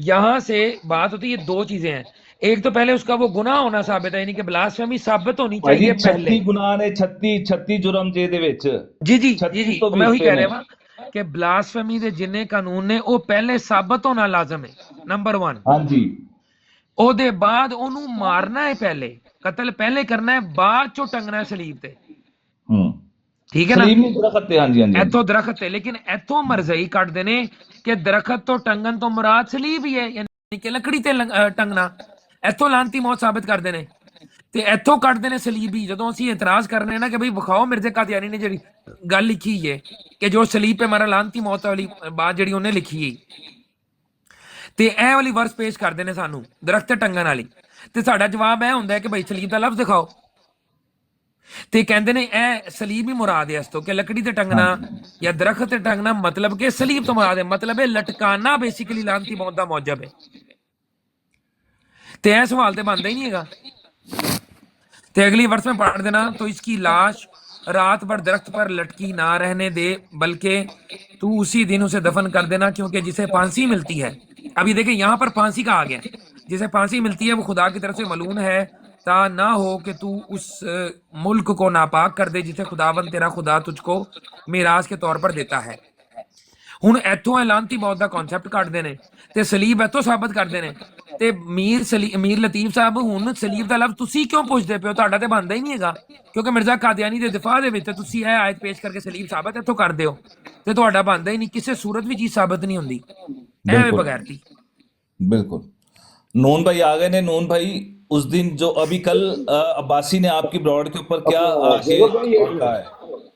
यहां से बात होती है दो चीजें हैं। ایک تو پہلے اس کا وہ گناہ ہونا ثابت ہے، یعنی کہ بلاسفیمی ثابت ہونی ਭਾਈ ਜੀ چاہیے پہلے. 36 ਗੁਨਾਹ ਨੇ 36 ਜੁਰਮ ਜੇ ਦੇ ਵਿੱਚ جی جی جی 36 جی ਤੋਂ ਵੀ میں وہی ਉੱਤੇ کہہ ਨੇ رہا ہوں کہ بلاسفیمی دے جننے قانون نے وہ پہلے ثابت ہونا لازم ہے، نمبر 1. ਹਾਂਜੀ او دے بعد انہوں مارنا ہے، پہلے قتل پہلے کرنا ہے، بعد چو ٹنگنا ہے سلیب تے. ਹੂੰ ٹھیک ہے نا؟ ਸਲੀਮ ਨੂੰ ਦਰਖਤ ਤੇ ਹਾਂਜੀ ਹਾਂਜੀ ਹਾਂਜੀ ایتھوں درخت ہے، لیکن ایتھوں مرزئی کٹ دینے کہ درخت تو ٹنگن تو مراد سلیب ہی ہے، یعنی کہ لکڑی تے ٹنگنا. ایتھوں لانتی موت ثابت کر دینے تے ایتھوں کٹ دینے سلیب ہی. جدوں اسی اعتراض کرنے نا کہ بھئی بخاؤ مرزا قادیانی نے جڑی گل لکھی ہے کہ جو سلیب پہ مرا لانتی موت والی بات جڑی انہیں لکھی ہے تے اے والی ورس پیش کر دینے سانو درخت تے ٹنگن والی، تے ساڈا جواب اے ہوندا ہے کہ بھئی سلیب دا لفظ دکھاؤ. تے کہندے نے اے سلیب ہی مراد ہے اس تو کہ لکڑی تے ٹنگنا یا درخت تے ٹنگنا مطلب کہ سلیب تو مراد ہے، مطلب ہے لٹکانا بیسیکلی لانتی موت دا موجب ہے. تے اے سوال تے بندا ہی نہیں ہے گا. تے اگلی ورس میں پڑھ دینا، تو اس کی لاش رات بھر درخت پر لٹکی نہ رہنے دے بلکہ تو اسی دن اسے دفن کر دینا، کیونکہ جسے پھانسی ملتی ہے. ابھی دیکھیں یہاں پر پھانسی کہا گیا، جسے پھانسی ملتی ہے وہ خدا کی طرف سے ملعون ہے، تا نہ ہو کہ تو اس ملک کو ناپاک کر دے جسے خداوند تیرا خدا تجھ کو میراث کے طور پر دیتا ہے. ہن ایتھوں اعلانتی موت دا کانسیپٹ کٹ دینے تے سلیب ایتھوں ثابت کر دینے. تے میر لطیف صاحب ہن سلیب دا لفظ تسی کیوں پوچھتے پے ہو؟ تہاڈا تے بندا ہی نہیں ہے، کیونکہ مرزا قادیانی دے دفاع دے وچ تسی اے آیت پیش کر کے سلیب ثابت ایتھوں کر دیو تے تہاڈا بندا ہی نہیں، کسے صورت بھی چیز ثابت نہیں ہوندی. ایویں ਬਿਲਕੁਲ بغیرتی. بالکل. نون بھائی آ گئے نے. نون بھائی اس دن جو ابھی کل عباسی نے آپ کی براڈ کے اوپر کیا جوہر بھائی اور کہا ہے؟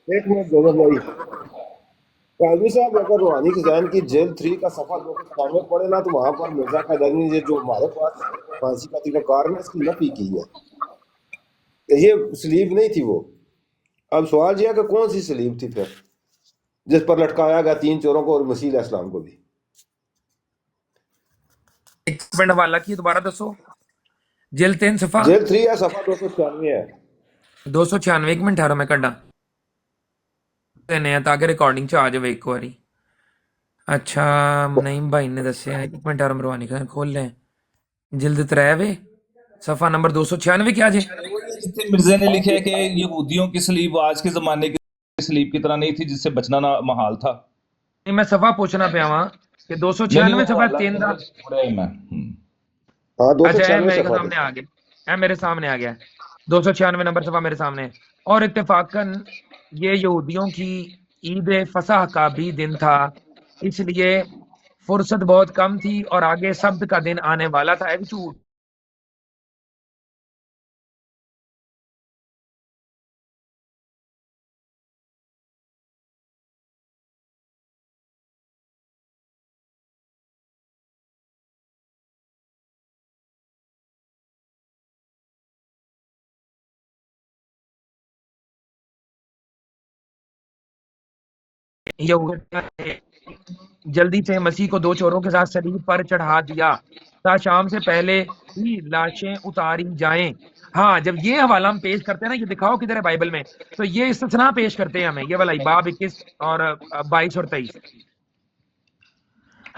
ایک منٹ جوہر بھائی، قاضی صاحب اگر روحانی خزائن کی جیل 3 کا صفحہ 296 پڑھے نا تو وہاں پر مرزا قادیانی نے جو ہمارے پاس پھانسی کا طریقہ کار میں اس کی نفی کی ہے. یہ سلیب نہیں تھی وہ. اب سوال یہ ہے کہ کون سی سلیب تھی پھر جس پر لٹکایا گیا 3 چوروں کو اور مسیح علیہ السلام کو بھی؟ ایک منٹ حوالہ کی دوبارہ دسو. جلد 3 صفحہ جیل 3 ہے، صفحہ 296 ہے. 296. ایک منٹ ٹھہرو میں کڈا دینے ہیں تاکہ ریکارڈنگ چ آ جائے ایک باری. اچھا نعیم بھائی نے دسیا، ایک منٹ ٹھہرو مروانی کھول لیں. جلد 3 صفحہ نمبر 296 کیا جی؟ مرزا نے لکھا ہے کہ یہودیوں کی سلیب آج کے زمانے کی سلیب کی طرح نہیں تھی جس سے بچنا نہ محال تھا. میں صفحہ پوچھنا پیا وہاں کہ 296 صفحہ 3 دا. ہاں اچھا اے 296 میرے صفحہ سامنے آ گیا، اے میرے سامنے آ گیا 296 نمبر صفحہ میرے سامنے ہے. اور اتفاقاً یہ یہودیوں کی عید فصح کا بھی دن تھا، اس لیے فرصت بہت کم تھی اور آگے سبت کا دن آنے والا تھا. ایک جھوٹ جلدی سے مسیح کو 2 چوروں کے ساتھ صلیب پر چڑھا دیا تا شام سے پہلے ہی لاشیں اتاری جائیں. ہاں جب یہ حوالہ ہم پیش کرتے ہیں نا، یہ دکھاؤ کدھر ہے بائبل میں، تو یہ استثناء پیش کرتے ہیں ہمیں، یہ والا باب 21 اور 22 اور 23.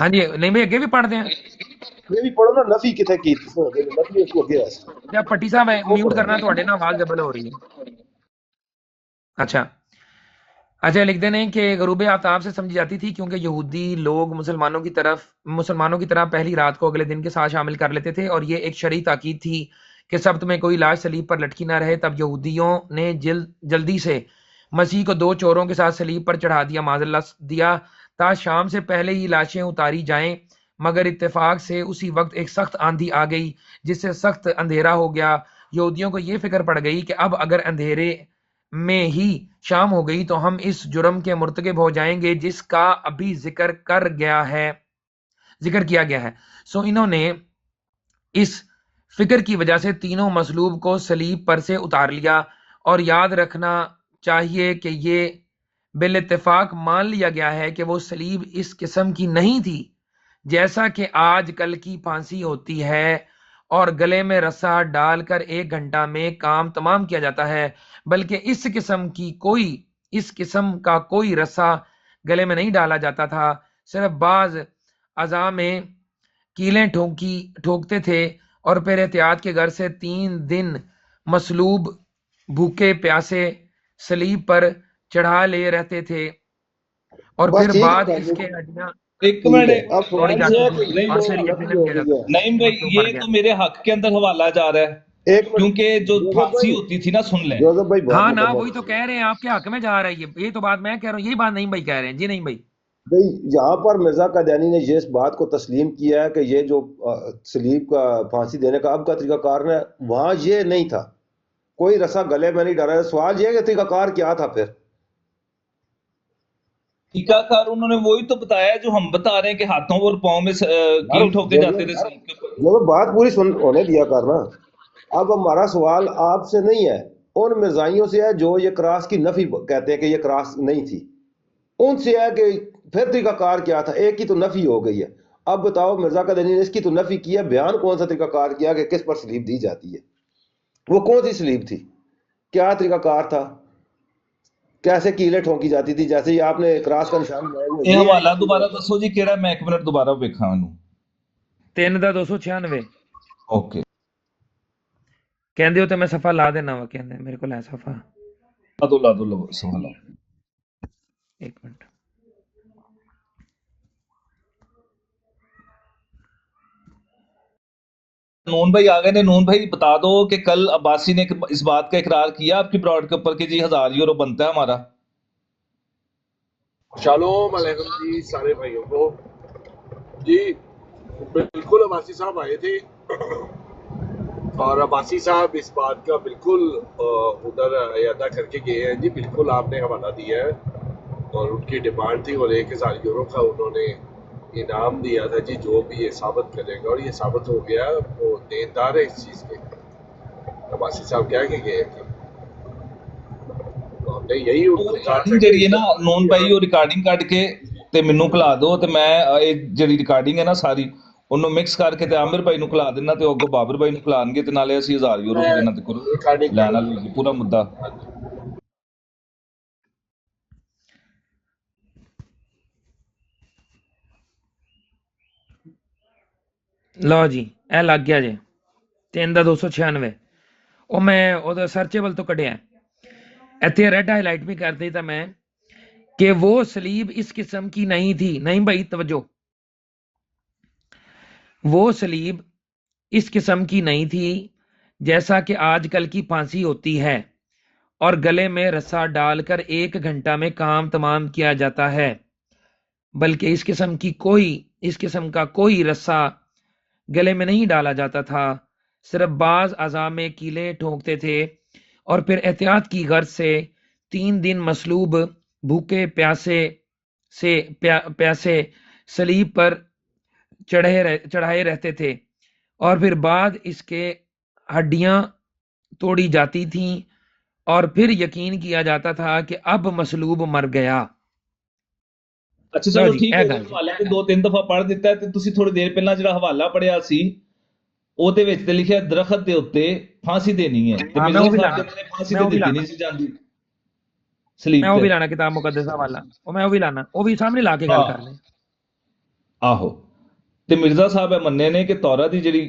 ہاں جی نہیں بھائی اگے بھی پڑھ دیں. یہ بھی پڑھو نا، نفی کتنے کی نفی اس کو گیا ہے. جب پٹی صاحب میوٹ کرنا تھوڑے نا آواز ڈبل ہو رہی ہے. اچھا لکھ دینے کہ غروب آفتاب سے سمجھی جاتی تھی، کیونکہ یہودی لوگ مسلمانوں کی طرح پہلی رات کو اگلے دن کے ساتھ شامل کر لیتے تھے، اور یہ ایک شرعی تاکید تھی کہ سبت میں کوئی لاش سلیب پر لٹکی نہ رہے. تب یہودیوں نے جلدی سے مسیح کو 2 چوروں کے ساتھ سلیب پر چڑھا دیا، معاذ اللہ دیا، تا شام سے پہلے ہی لاشیں اتاری جائیں. مگر اتفاق سے اسی وقت ایک سخت آندھی آ گئی جس سے سخت اندھیرا ہو گیا. یہودیوں کو یہ فکر پڑ گئی کہ اب اگر اندھیرے میں ہی شام ہو گئی تو ہم اس جرم کے مرتکب ہو جائیں گے جس کا ابھی ذکر کیا گیا ہے. سو انہوں نے اس فکر کی وجہ سے تینوں مصلوب کو صلیب پر سے اتار لیا. اور یاد رکھنا چاہیے کہ یہ بالاتفاق مان لیا گیا ہے کہ وہ صلیب اس قسم کی نہیں تھی جیسا کہ آج کل کی پھانسی ہوتی ہے اور گلے میں رسا ڈال کر 1 گھنٹہ میں کام تمام کیا جاتا ہے، بلکہ اس قسم کا کوئی رسا گلے میں نہیں ڈالا جاتا تھا، صرف بعض اعضاء میں کیلیں ٹھوکتے تھے اور پھر احتیاط کے گھر سے 3 دن مصلوب بھوکے پیاسے صلیب پر چڑھا لے رہتے تھے، اور بس پھر ٹھیک بعد ہے اس کے ہڈیاں ایک ٹھیک منٹ، ہے، اب توڑی سوال یہ جاتی ہے تھیں، کہ نہیں اور جو پھر نفی یقیناً ہو کیا گئی جاتا ہے، نہیں ہے بھائی، مصلوب مر یہ گیا۔ تو میرے حق کے اندر حوالہ جا رہا ہے، ایک منٹ کیونکہ جو جوزف پھانسی بھائی، ہوتی تھی نا، سن لیں، جوزف بھائی بات ہاں نا، مکمل وہی تو کریں۔ کہہ رہے ہیں آپ کے حق میں جا رہا ہے، یہ تو بات میں کہہ رہا ہوں، یہی بات نہیں بھائی کہہ رہے ہیں جی، نہیں بھائی۔ بھئی یہاں پر مرزا قادیانی نے یہ اس بات کو تسلیم کیا ہے کہ یہ جو سلیب کا پھانسی دینے کا اب کا طریقہ کار ہے، وہاں یہ نہیں تھا، کوئی رسا گلے میں نہیں ڈالا ہے۔ سوال یہ ہے کہ طریقہ کار کیا تھا پھر؟ طریقہ کار انہوں نے وہی تو بتایا جو ہم بتا رہے ہیں، کہ ہاتھوں اور پاؤں میں یار کیل ٹھوکے جاتے تھے سلیب کے اوپر۔ جو بات پوری ہونے دیا کرنا۔ اب ہمارا سوال آپ سے نہیں ہے، ان مرزائیوں سے ہے جو یہ کراس کی نفی کہتے ہیں کہ یہ کراس نہیں تھی، ان سے ہے کہ پھر طریقہ کار کیا تھا۔ ایک کی تو نفی ہو گئی ہے، اب بتاؤ مرزا قادیانی نے اس کی تو نفی کیا، بیان کون سا طریقہ کار کیا کہ کس پر سلیب دی جاتی ہے؟ وہ کون سی سلیب تھی؟ کیا طریقہ کار تھا؟ کیسے کیلیں ٹھونکی جاتی تھی؟ جیسے ہی آپ نے کراس کا نشان بنایا ہوا یہ یہ ہے حوالہ کہ دوبارہ دسو جی کیڑا، میں ایک منٹ دوبارہ ویکھاں انہوں۔ 3:296 اوکے، کہندے ہو تو میں صفحہ لا دینا وا، کہندے میرے کو ہے صفحہ، لا دو سوال۔ ایک منٹ۔ نون بھائی آ گئے نے۔ نون بھائی بتا دو کہ کل عباسی نے اس بات کا اقرار کیا آپ کی براڈ کے اوپر کہ جی 1000 یورو بنتا ہے ہمارا۔ شالوم علیکم جی سارے بھائیوں کو۔ جی بالکل عباسی صاحب آئے تھے، اور عباسی صاحب اس بات کا بالکل ادھر اعادہ کر کے گئے ہیں۔ جی بالکل آپ نے حوالہ دیا ہے، اور ان کی ڈیمانڈ تھی، اور 1000 یورو کا انہوں نے انعام دیا تھا جی، جو بھی یہ ثابت کرے گا، اور یہ ثابت ہو گیا، وہ دیندار ہے اس چیز کے۔ عباسی صاحب کیا کہ گئے کہ ہم نے یہی ان کو کہا تھا ریکارڈنگ کہ جڑی ہے نا نون بھائی، وہ ریکارڈنگ کٹ کے تے مینوں کھلا دو، تے میں جڑی ریکارڈنگ ہے نا ساری انہوں مکس کر کے تے عامر بھائی نوں کھلا دینا، تے اگوں بابر بھائی نوں کھلان گے، تے نالے اسی 1000 یورو میں پھر انہاں تے کرو ریکارڈنگ کر لینا لے پورا مدعا۔ لو جی اے لگ گیا جی 3:296، وہ میں وہ سرچیبل تو کڈیا ایتھے ریڈ ہائی لائٹ بھی کر دی تھا میں کہ وہ سلیب اس قسم کی نہیں تھی۔ نہیں بھائی توجہ، وہ سلیب اس قسم کی نہیں تھی جیسا کہ آج کل کی پھانسی ہوتی ہے اور گلے میں رسا ڈال کر 1 گھنٹہ میں کام تمام کیا جاتا ہے، بلکہ اس قسم کا کوئی رسا گلے میں نہیں ڈالا جاتا تھا، صرف بعض اعضاء میں کیلیں ٹھونکتے تھے، اور پھر احتیاط کی غرض سے 3 دن مصلوب بھوکے پیاسے صلیب پر چڑھائے رہتے تھے، اور پھر بعد اس کے ہڈیاں توڑی جاتی تھیں، اور پھر یقین کیا جاتا تھا کہ اب مصلوب مر گیا۔ اچھا لو چلو جی ٹھیک اے ہے، گل جی، حوالہ تے 2-3 دفعہ پڑھ دیتا ہے، تے تسی تھوڑی دیر پہلا جڑا حوالہ پڑھیا سی ਉਹਦੇ ਵਿੱਚ ਤੇ ਲਿਖਿਆ ਦਰਖਤ ਦੇ ਉੱਤੇ ਫਾਂਸੀ ਦੇਣੀ ਹੈ, ਤੇ ہاں میں ਮਿਰਜ਼ਾ وہ بھی ਸਾਹਿਬ لانا، ਕਹਿੰਦੇ ਨੇ فਾਂسی میں ਤੇ وہ بھی ਦਿੱਤੀ لانا، ਨਹੀਂ ਸੀ ਜਾਂਦੀ میں ਸਲੀਬ وہ ਤੇ। بھی لانا کتاب مقدسہ والا، وہ میں وہ بھی لانا، وہ بھی سامنے لا کے گل کر لیں۔ ਆਹੋ, ਤੇ ਮਿਰਜ਼ਾ ਸਾਹਿਬ ਇਹ ਮੰਨੇ ਨੇ ਕਿ ਤੌਰਾ ਦੀ ਜਿਹੜੀ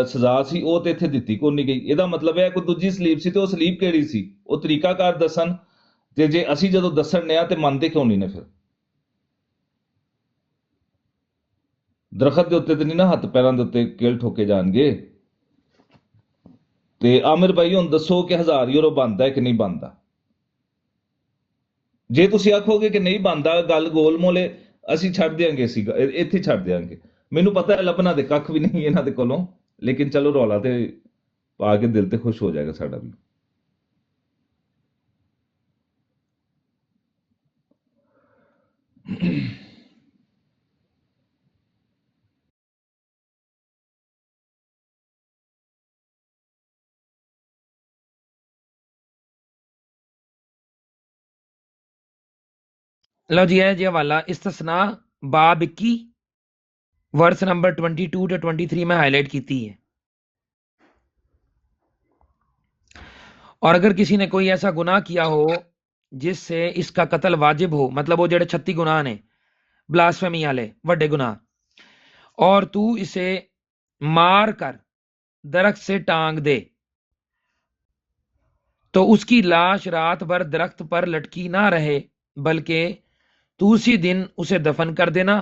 ਸਜ਼ਾ ਸੀ ਉਹ ਤੇ ਇੱਥੇ ਦਿੱਤੀ ਕੋਈ ਨਹੀਂ ਗਈ। ਇਹਦਾ ਮਤਲਬ ਹੈ ਕੋਈ ਦੂਜੀ ਸਲੀਬ ਸੀ, ਤੇ ਉਹ ਸਲੀਬ ਕਿਹੜੀ ਸੀ ਉਹ ਤਰੀਕਾਕਾਰ ਦੱਸਣ, ਤੇ ਜੇ ਅਸੀਂ ਜਦੋਂ ਦੱਸਣ ਨੇ ਆ ਤੇ ਮੰਨਦੇ ਕਿਉਂ ਨਹੀਂ ਨੇ ਫਿਰ? ਦਰਖਤ ਦੇ ਉੱਤੇ ਤੇ ਨਹੀਂ ਨਾ ਹੱਥ ਪੈਰਾਂ ਦੇ ਉੱਤੇ ਕੇਲ ਠੋਕੇ ਜਾਣਗੇ। ਤੇ ਆਮਿਰ ਭਾਈ ਹੁਣ ਦੱਸੋ ਕਿ 1000 ਯੂਰੋ ਬਣਦਾ ਕਿ ਨਹੀਂ ਬਣਦਾ? ਜੇ ਤੁਸੀਂ ਆਖੋਗੇ ਕਿ ਨਹੀਂ ਬਣਦਾ, ਗੱਲ ਗੋਲ ਮੋਲੇ ਅਸੀਂ ਛੱਡ ਦਿਆਂਗੇ, ਅਸੀਂ ਇੱਥੇ ਛੱਡ ਦਿਆਂਗੇ। ਮੈਨੂੰ ਪਤਾ ਹੈ ਲੱਭਣਾ ਦੇ ਕੱਖ ਵੀ ਨਹੀਂ ਇਹਨਾਂ ਦੇ ਕੋਲੋਂ, ਲੇਕਿਨ ਚਲੋ ਰੌਲਾ ਤੇ ਪਾ ਕੇ ਦਿਲ ਤੇ ਖੁਸ਼ ਹੋ ਜਾਏਗਾ ਸਾਡਾ ਵੀ। لو جی ہے جی حوالہ استثناء باب 21 ورس نمبر 22 ٹو 23 میں ہائی لائٹ کیتی ہے۔ اور اگر کسی نے کوئی ایسا گناہ کیا ہو جس سے اس کا قتل واجب ہو، مطلب وہ جڑے 36 گناہ نے بلاسفیمی والے وڈے گناہ، اور تو اسے مار کر درخت سے ٹانگ دے تو اس کی لاش رات بھر درخت پر لٹکی نہ رہے، بلکہ تو اسی دن اسے دفن کر دینا،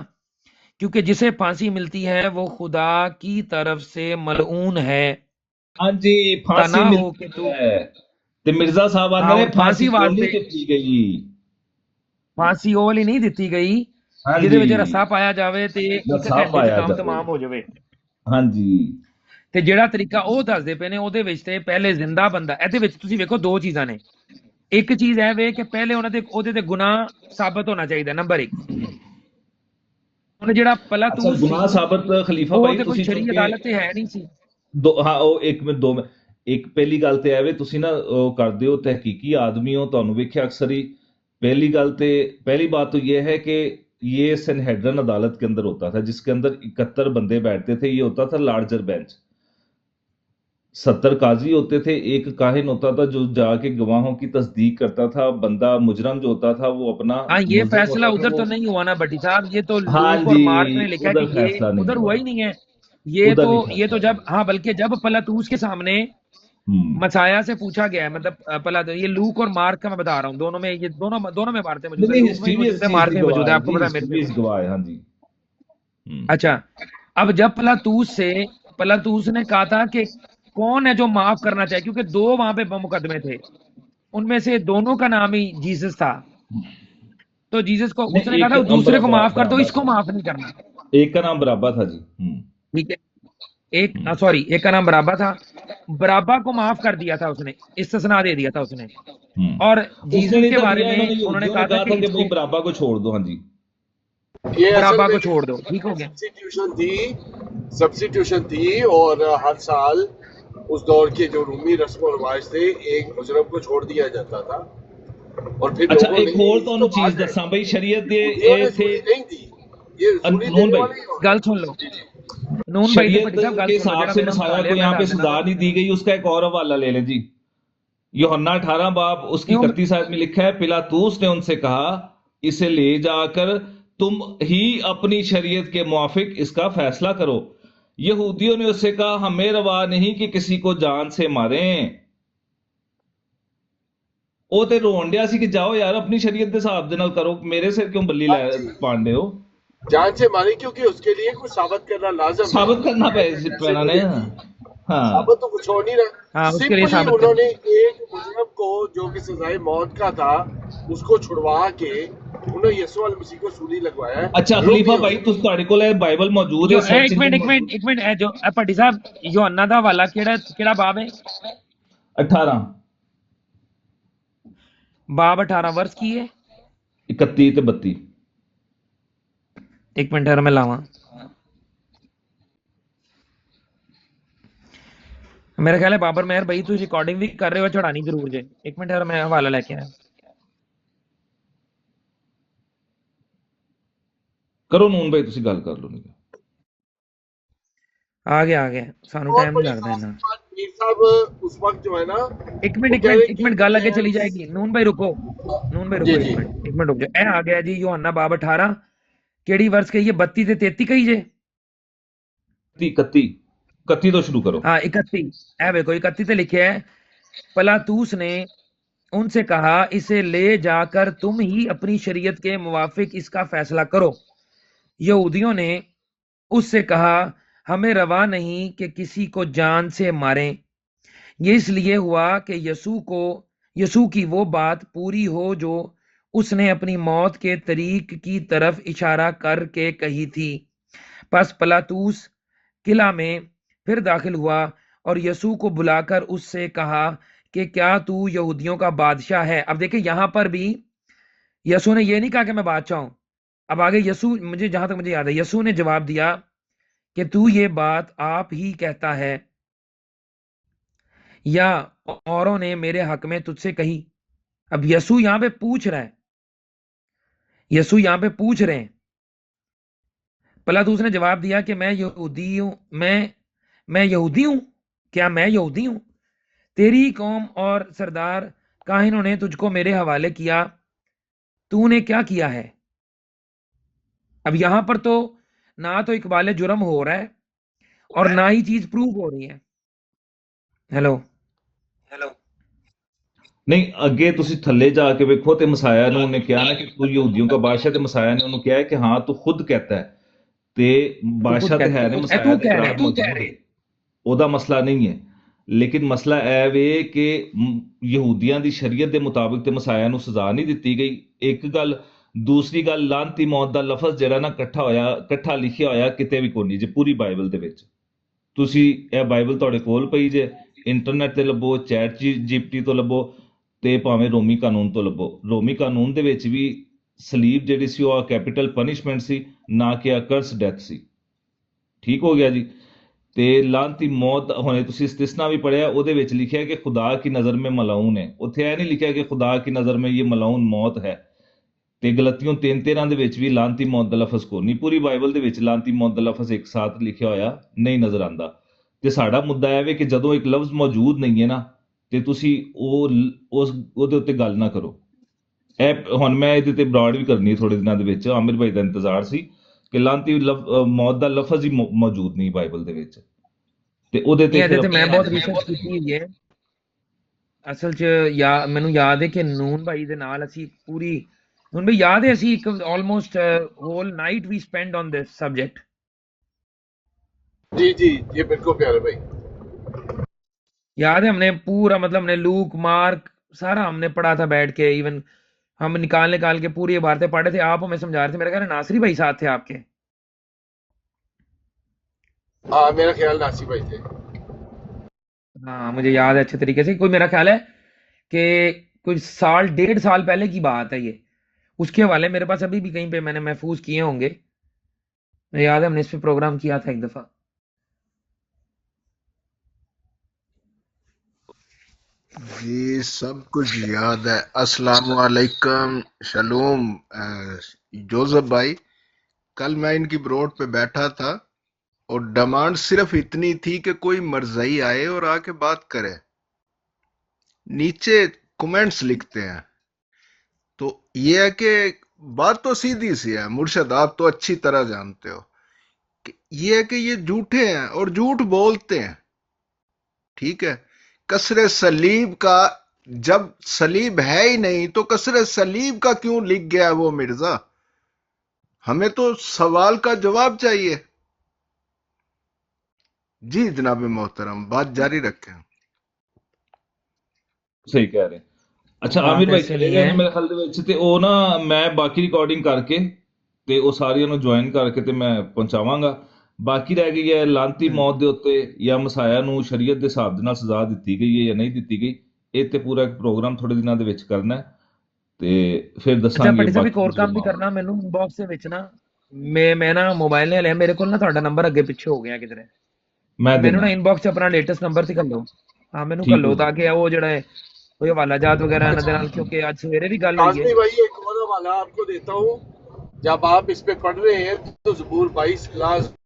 کیونکہ جسے پھانسی ملتی ہے وہ خدا کی طرف سے ملعون ہے۔ ہاں جی پھانسی تنا ہو ملتی کہ تو ہے تے مرزا صاحب ہاں، آندے نے اور پھانسی پھانسی کیوں نہیں واسطے دتی گئی؟ پھانسی وہ والی نہیں دتی گئی ہاں جہدے جی وچ رسا پایا جاوے تے ایک رسا گھنٹے 'ਚ پایا کام جائے، تمام ہو جاوے۔ ہاں جی تے جیڑا طریقہ او دسدے پے نے اودے وچ تے پہلے زندہ بندہ ایدے وچ تسی ویکھو دو چیزاں نے۔ ایک چیز ہے وے کہ پہلے انہاں دے اودے تے گناہ ثابت ہونا چاہیے، نمبر 1۔ انہیں جیڑا اچھا پلاتوس سی گناہ ثابت خلیفہ وہ بھائی تے کوئی تسی شرعی چونکہ عدالت تے ہے نہیں سی۔ ہاں وہ ایک منٹ دو منٹ ایک پہلی گل تے ہے تسی نا وہ کردے ہو تحقیقی آدمی ہو، تانوں ویکھیا اکثر ہی پہلی گل تے پہلی بات تو یہ ہے کہ یہ سنہیڈرن عدالت کے اندر ہوتا تھا جس کے اندر 71 بندے بیٹھتے تھے، یہ ہوتا تھا لارجر بینچ، 70 قاضی ہوتے تھے، ایک کاہن ہوتا تھا جو جا کے گواہوں کی تصدیق کرتا تھا، بندہ مجرم جو ہوتا تھا وہ اپنا ہاں یہ ملزم فیصلہ ہوتا تھا ادھر وہ تو نہیں ہوا نا بٹی صاحب، یہ تو ہاں لوک اور جی مارک نے لکھا کہ ادھر یہ فیصلہ نہیں ادھر ہوا ہوا، ہی نہیں ہے۔ یہ ادھر تو نہیں یہ تو فیصلہ جب ہاں بلکہ جب پلاتوس کے سامنے ہوں مسایا سے پوچھا گیا ہے، مطلب یہ لوک اور مارک کا میں بتا رہا ہوں، دونوں میں یہ دونوں میں عبارتیں موجود نہیں ہے، نہیں لوک میں ہسٹری بھی بھی موجود اس ہے، چیز مارک کی میں موجود گواہ ہے، ہے آپ کو جی، پتا ہے، میرے ہسٹری سے بھی اس گواہ ہے، ہاں جی اچھا۔ اب جب پلاتوس نے کہا تھا کہ کون ہے جو معاف کرنا چاہے، کیونکہ دو وہاں پہ مقدمے تھے، ان میں سے دونوں کا نام ہی جیسس تھا، تو جیسس کو اس نہیں نے کہا ایک تھا دوسرے کو معاف کر دو، برابا اس کو معاف نہیں کرنا، ایک کا نام برابا تھا جی ٹھیک ہے۔ ایک کا نام برابا تھا، برابا کو معاف کر دیا تھا، اس نے استثناء دے دیا تھا اس نے، اور اس نے جیسس نہیں کے تھا بارے دیا، میں انہوں نے انہوں نے یہودیوں کہا نے تھا کہا کہ تھا کہ اس بھائی کو برابا کو چھوڑ دو، ہاں جی یہ اصل برابا میں کو چھوڑ دو، ٹھیک ہو گیا۔ سبسٹیٹیوشن تھی اور ہر سال اس دور کے جو رومی رسم و رواج تھے ایک مجرم کو چھوڑ دیا جاتا تھا، اور پھر اچھا لوگوں ایک نے ہور یہی تو تو چیز بات ہے، دساں بھائی شریعت دے یہودیوں اے نے تھے سوری نہیں دی، یہ سوری نون دینے بھائی والے ہی ہوتے گل سن لو، جی جی نون بھائی تے شریعت پٹی صاحب گل کے سن لو، حساب جڑا سے میرا مسایہ کو مطالعہ یہاں میں پہ دس دینا سزا نہیں دی گئی، اس کا ایک اور حوالہ لے لیں جی، یوحنا 18 باب اس کی کیوں 31 آیت میں لکھا ہے، پلاطوس نے ان سے کہا اسے لے جا کر تم ہی اپنی شریعت کے موافق اس کا فیصلہ کرو۔ یہودیوں نے اس سے کہا ہمیں روا نہیں کہ کسی کو جان سے ماریں، وہ تے رون ڈیا سی کہ جاؤ یار اپنی شریعت دے حساب دے نال کرو، میرے سر کیوں بلی ہاں جی پانڈے ہو، جان سے ماری، کیونکہ اس کے لیے کچھ ثابت کرنا لازم ہے، ثابت کرنا ایسے پینا نہیں نے، دیکھی ہاں ثابت تو کچھ ہو نہیں رہا، ہاں اس کے لیے سمپلی ثابت انہوں کرنا۔ نے ایک مجرم کو جو کہ سزائے موت کا تھا اس کو چھڑوا کے انہوں نے یسوع المسیح کو سولی لگوایا ہے اچھا خلیفہ رومیوں بھائی سے۔ تہاڈے کول بائبل موجود ہے، جو سرچ ایک منٹ انجن ایک منٹ موجود ایک منٹ اے جو پٹی صاحب یوحنا دا حوالہ کیڑا باب ہے؟ 18 باب 18 ورس کی ہے؟ 31 تے 32 ایک منٹ میں لاواں، میرا خیال ہے بابر مہر بھائی تھی ریکارڈنگ بھی کر رہے ہو، چڑھانی ضرور جے، ایک منٹ میں حوالہ لے کے آیا کرو نون بھائی تسی گل کر لو نہیں آ گیا سانو اور ٹائم نہیں بڑی لگتا خاص اتنا۔ بات میر صاحب اس وقت جو ہے نا وہ کہہ رہے ایک کہ منٹ گل آگے چلی جائے گی، میں نون بھائی رکو جی ایک جی منٹ رک جائے، اے آ گیا جی یوحنا باب 18 کیڑی ورس کہی ہے؟ 32 تے 33 کہی جے؟ 31 تو شروع کرو، ہاں 31 اے ویکھو 31 تے لکھیا ہے، پلاتوس نے ان سے کہا اسے لے جا کر تم ہی اپنی شریعت کے موافق اس کا فیصلہ کرو۔ یہودیوں نے اس سے کہا ہمیں روا نہیں کہ کسی کو جان سے ماریں، یہ اس لیے ہوا کہ یسوع کی وہ بات پوری ہو جو اس نے اپنی موت کے طریق کی طرف اشارہ کر کے کہی تھی۔ پس پلاتوس قلعہ میں پھر داخل ہوا اور یسوع کو بلا کر اس سے کہا کہ کیا تو یہودیوں کا بادشاہ ہے؟ اب دیکھیں یہاں پر بھی یسوع نے یہ نہیں کہا کہ میں بادشاہ ہوں، اب آگے یسوع جہاں تک مجھے یاد ہے یسوع نے جواب دیا کہ تو یہ بات آپ ہی کہتا ہے یا اوروں نے میرے حق میں تجھ سے کہی؟ اب یسوع یہاں پہ پوچھ رہے ہیں، پلاتوس نے جواب دیا کہ میں یہودی ہوں، میں یہودی ہوں، کیا میں یہودی ہوں؟ تیری قوم اور سردار کاہنوں نے تجھ کو میرے حوالے کیا، تو نے کیا کیا ہے؟ اب یہاں پر تو نہ تو اقبال جرم ہو رہا ہے اور نہ ہی چیز پروف ہو رہی ہے، ਹੈਲੋ ਨਹੀਂ, ਅੱਗੇ ਤੁਸੀਂ ਥੱਲੇ ਜਾ ਕੇ ਵੇਖੋ ਤੇ ਮਸਾਇਆ ਨੂੰ ਉਹਨੇ ਕਿਹਾ ਨਾ ਕਿ ਤੂੰ ਯਹੂदियों का बादशाह, ਤੇ ਮਸਾਇਆ ਨੇ ਉਹਨੂੰ ਕਿਹਾ ਹੈ ਕਿ ਹਾਂ ਤੂੰ ਖੁਦ कहता है, ਤੇ ਤੂੰ ਖੁਦ ਬਾਦਸ਼ਾਹ ਤੇ ਹੈ ਕਹਿ ਨੇ ਇਹ ਮਸਾਇਆ ਤੂੰ ਦੇ ਕਹਿ ਰਿਹਾ ਇਕਰਾਰ ਮੌਜੂਦ ਹੈ, ਉਹਦਾ ਮਸਲਾ ਨਹੀਂ ਹੈ। ਲੇਕਿਨ ਮਸਲਾ ਇਹ ਵੇ ਕਿ ਯਹੂਦੀਆਂ ਦੀ ਸ਼ਰੀਅਤ ਦੇ ਮੁਤਾਬਿਕ ਤੇ ਮਸਾਇਆ ਨੂੰ ਸਜ਼ਾ ਨਹੀਂ ਦਿੱਤੀ ਗਈ, ਇੱਕ ਗੱਲ। ਦੂਸਰੀ ਗੱਲ, ਲਾਨਤੀ ਮੌਤ ਦਾ ਲਫ਼ਜ਼ ਜਿਹੜਾ ਨਾ ਇਕੱਠਾ ਲਿਖਿਆ ਹੋਇਆ ਕਿਤੇ ਵੀ ਕੋਈ ਨਹੀਂ ਜੇ ਪੂਰੀ ਬਾਈਬਲ ਦੇ ਵਿੱਚ। ਤੁਸੀਂ ਇਹ ਬਾਈਬਲ ਤੁਹਾਡੇ ਕੋਲ ਪਈ ਜੇ, ਇੰਟਰਨੈਟ ਤੇ ਲੱਭੋ, ਚੈਟ ਜੀਪੀਟੀ ਤੋਂ ਲੱਭੋ, ਤੇ ਭਾਵੇਂ ਰੋਮੀ ਕਾਨੂੰਨ ਤੋਂ ਲੱਭੋ। ਰੋਮੀ ਕਾਨੂੰਨ ਦੇ ਵਿੱਚ ਵੀ ਸਲੀਬ ਜਿਹੜੀ ਸੀ ਉਹ ਕੈਪੀਟਲ ਪਨਿਸ਼ਮੈਂਟ ਸੀ, ਨਾ ਕਿ ਅਕਰਸ ਡੈਥ ਸੀ। ਠੀਕ ਹੋ ਗਿਆ ਜੀ। ਤੇ ਲਾਨਤੀ ਮੌਤ, ਹੁਣੇ ਤੁਸੀਂ ਇਸਤਿਸਨਾ ਵੀ ਪੜਿਆ, ਉਹਦੇ ਵਿੱਚ ਲਿਖਿਆ ਕਿ ਖੁਦਾ ਕੀ ਨਜ਼ਰ में ਮਲਾਊਨ ਹੈ, ਉੱਥੇ ਇਹ ਨਹੀਂ ਲਿਖਿਆ ਕਿ ਖੁਦਾ ਕੀ ਨਜ਼ਰ में ਇਹ ਮਲਾਊਨ ਮੌਤ ਹੈ। ਤੇ ਗਲਤੀਓਂ 3:13 ਦੇ ਵਿੱਚ ਵੀ ਲਾਨਤੀ ਮੌਤ ਦਾ ਲਫ਼ਜ਼ ਕੋਈ ਨਹੀਂ, ਪੂਰੀ ਬਾਈਬਲ ਦੇ ਵਿੱਚ ਲਾਨਤੀ ਮੌਤ ਦਾ ਲਫ਼ਜ਼ ਇੱਕ ਸਾਥ ਲਿਖਿਆ ਹੋਇਆ ਨਹੀਂ ਨਜ਼ਰ ਆਉਂਦਾ। ਤੇ ਸਾਡਾ ਮੁੱਦਾ ਇਹ ਵੇ ਕਿ ਜਦੋਂ ਇੱਕ ਲਫ਼ਜ਼ ਮੌਜੂਦ ਨਹੀਂ ਹੈ ਨਾ, ਤੇ ਤੁਸੀਂ ਉਹਦੇ ਉੱਤੇ ਗੱਲ ਨਾ ਕਰੋ। ਇਹ ਹੁਣ ਮੈਂ ਇਹਦੇ ਤੇ ਬਰਾਡ ਵੀ ਕਰਨੀ ਥੋੜੇ ਦਿਨਾਂ ਦੇ ਵਿੱਚ, ਆਮਿਰ ਭਾਈ ਦਾ ਇੰਤਜ਼ਾਰ ਸੀ ਕਿ ਲਾਨਤੀ ਮੌਤ ਦਾ ਲਫ਼ਜ਼ ਹੀ ਮੌਜੂਦ ਨਹੀਂ ਬਾਈਬਲ ਦੇ ਵਿੱਚ, ਤੇ ਉਹਦੇ ਤੇ ਇਹਦੇ ਫਿਰ ਤੇ ਮੈਂ ਬਹੁਤ ਰਿਸਰਚ ਕੀਤੀ ਹੋਈ ਹੈ ਅਸਲ 'ਚ। ਮੈਨੂੰ ਯਾਦ ਹੈ ਕਿ ਨੂਨ ਭਾਈ ਦੇ ਨਾਲ ਅਸੀਂ ਪੂਰੀ, ਨੂਨ ਭਾਈ ਯਾਦ ਹੈ ਅਸੀਂ ਇੱਕ ਆਲਮੋਸਟ ਹੋਲ ਨਾਈਟ ਵੀ ਸਪੈਂਡ ਔਨ ਦਿਸ ਸਬਜੈक्ट। जी जी जी बिल्कुल प्यारे भाई। याद है हमने पूरा, मतलब हमने लूक मार्क सारा हमने पढ़ा था बैठ के, इवन हम निकाल के पूरी इबारतें पढ़े थे, आप हमें समझा रहे थे। मेरा ख्याल है नासरी भाई साथ थे आपके। हाँ मेरा ख्याल नासी भाई थे। हाँ मुझे याद है अच्छे तरीके से। कोई मेरा ख्याल है कि कुछ 1.5 साल पहले की बात है ये, उसके हवाले मेरे पास अभी भी कहीं पे मैंने महफूज किए होंगे। मुझे याद है हमने इस पे प्रोग्राम किया था एक दफ़ा। जी सब कुछ याद है। अस्सलाम वालेकुम, शलोम। जोसेफ भाई, कल मैं इनकी ब्रोड पे बैठा था और डिमांड सिर्फ इतनी थी कि कोई मरज़ई आए और आके बात करे। नीचे कमेंट्स लिखते हैं, तो ये है कि बात तो सीधी सी है, मुर्शद आप तो अच्छी तरह जानते हो कि ये है कि ये झूठे हैं और झूठ बोलते हैं। ठीक है, कसरे सलीब का, जब सलीब है ही नहीं तो कसरे सलीब का क्यों लिख गया वो मिर्जा? हमें तो सवाल का जवाब चाहिए। जी जनाब मोहतरम, बात जारी रखें। ਸਹੀ ਕਹਿ ਰਹੇ। ਅੱਛਾ ਆਮਿਰ ਭਾਈ ਚਲੇ ਗਏ ਨੇ ਮੇਰੇ ਖਿਆਲ ਦੇ ਵਿੱਚ, ਤੇ ਉਹ ਨਾ ਮੈਂ ਬਾਕੀ ਰਿਕਾਰਡਿੰਗ ਕਰਕੇ ਤੇ ਉਹ ਸਾਰਿਆਂ ਨੂੰ ਜੁਆਇਨ ਕਰਕੇ ਤੇ ਮੈਂ ਪਹੁੰਚਾਵਾਂਗਾ। ਬਾਕੀ ਰਹਿ ਗਈ ਹੈ ਲਾਂਤੀ ਮੌਤ ਦੇ ਉੱਤੇ ਜਾਂ ਮਸਾਇਆ ਨੂੰ ਸ਼ਰੀਅਤ ਦੇ ਹਿਸਾਬ ਦੇ ਨਾਲ ਸਜ਼ਾ ਦਿੱਤੀ ਗਈ ਹੈ ਜਾਂ ਨਹੀਂ ਦਿੱਤੀ ਗਈ, ਇਹ ਤੇ ਪੂਰਾ ਇੱਕ ਪ੍ਰੋਗਰਾਮ ਥੋੜੇ ਦਿਨਾਂ ਦੇ ਵਿੱਚ ਕਰਨਾ ਹੈ ਤੇ ਫਿਰ ਦੱਸਾਂਗੇ। ਭੱਟੀ ਸਾਹਿਬ ਇੱਕ ਹੋਰ ਕੰਮ ਵੀ ਕਰਨਾ, ਮੈਨੂੰ ਇਨਬਾਕਸ ਦੇ ਵਿੱਚ ਨਾ ਮੈਂ ਨਾ ਮੋਬਾਈਲ ਨੇ ਲਿਆ, ਮੇਰੇ ਕੋਲ ਨਾ ਤੁਹਾਡਾ ਨੰਬਰ ਅੱਗੇ ਪਿੱਛੇ ਹੋ ਗਿਆ ਕਿਧਰੇ, ਮੈਨੂੰ ਨਾ ਇਨਬਾਕਸ 'ਚ ਆਪਣਾ ਲੇਟੈਸਟ ਨੰਬਰ ਸੀ ਘੱਲੋ। ਹਾਂ ਮੈਨੂੰ ਘੱਲੋ ਤਾਂ ਕਿ ਉਹ ਜਿਹੜਾ कोई हवाला जात वगैरह ਇਹਨਾਂ ਦੇ ਨਾਲ, ਕਿਉਂਕਿ ਅੱਜ ਸਵੇਰੇ ਵੀ ਗੱਲ ਹੋਈ है। भाई एक और हवाला आपको देता हूँ, जब आप इस पे पढ़ रहे हैं तो ज़बूर 22 लाज़मी,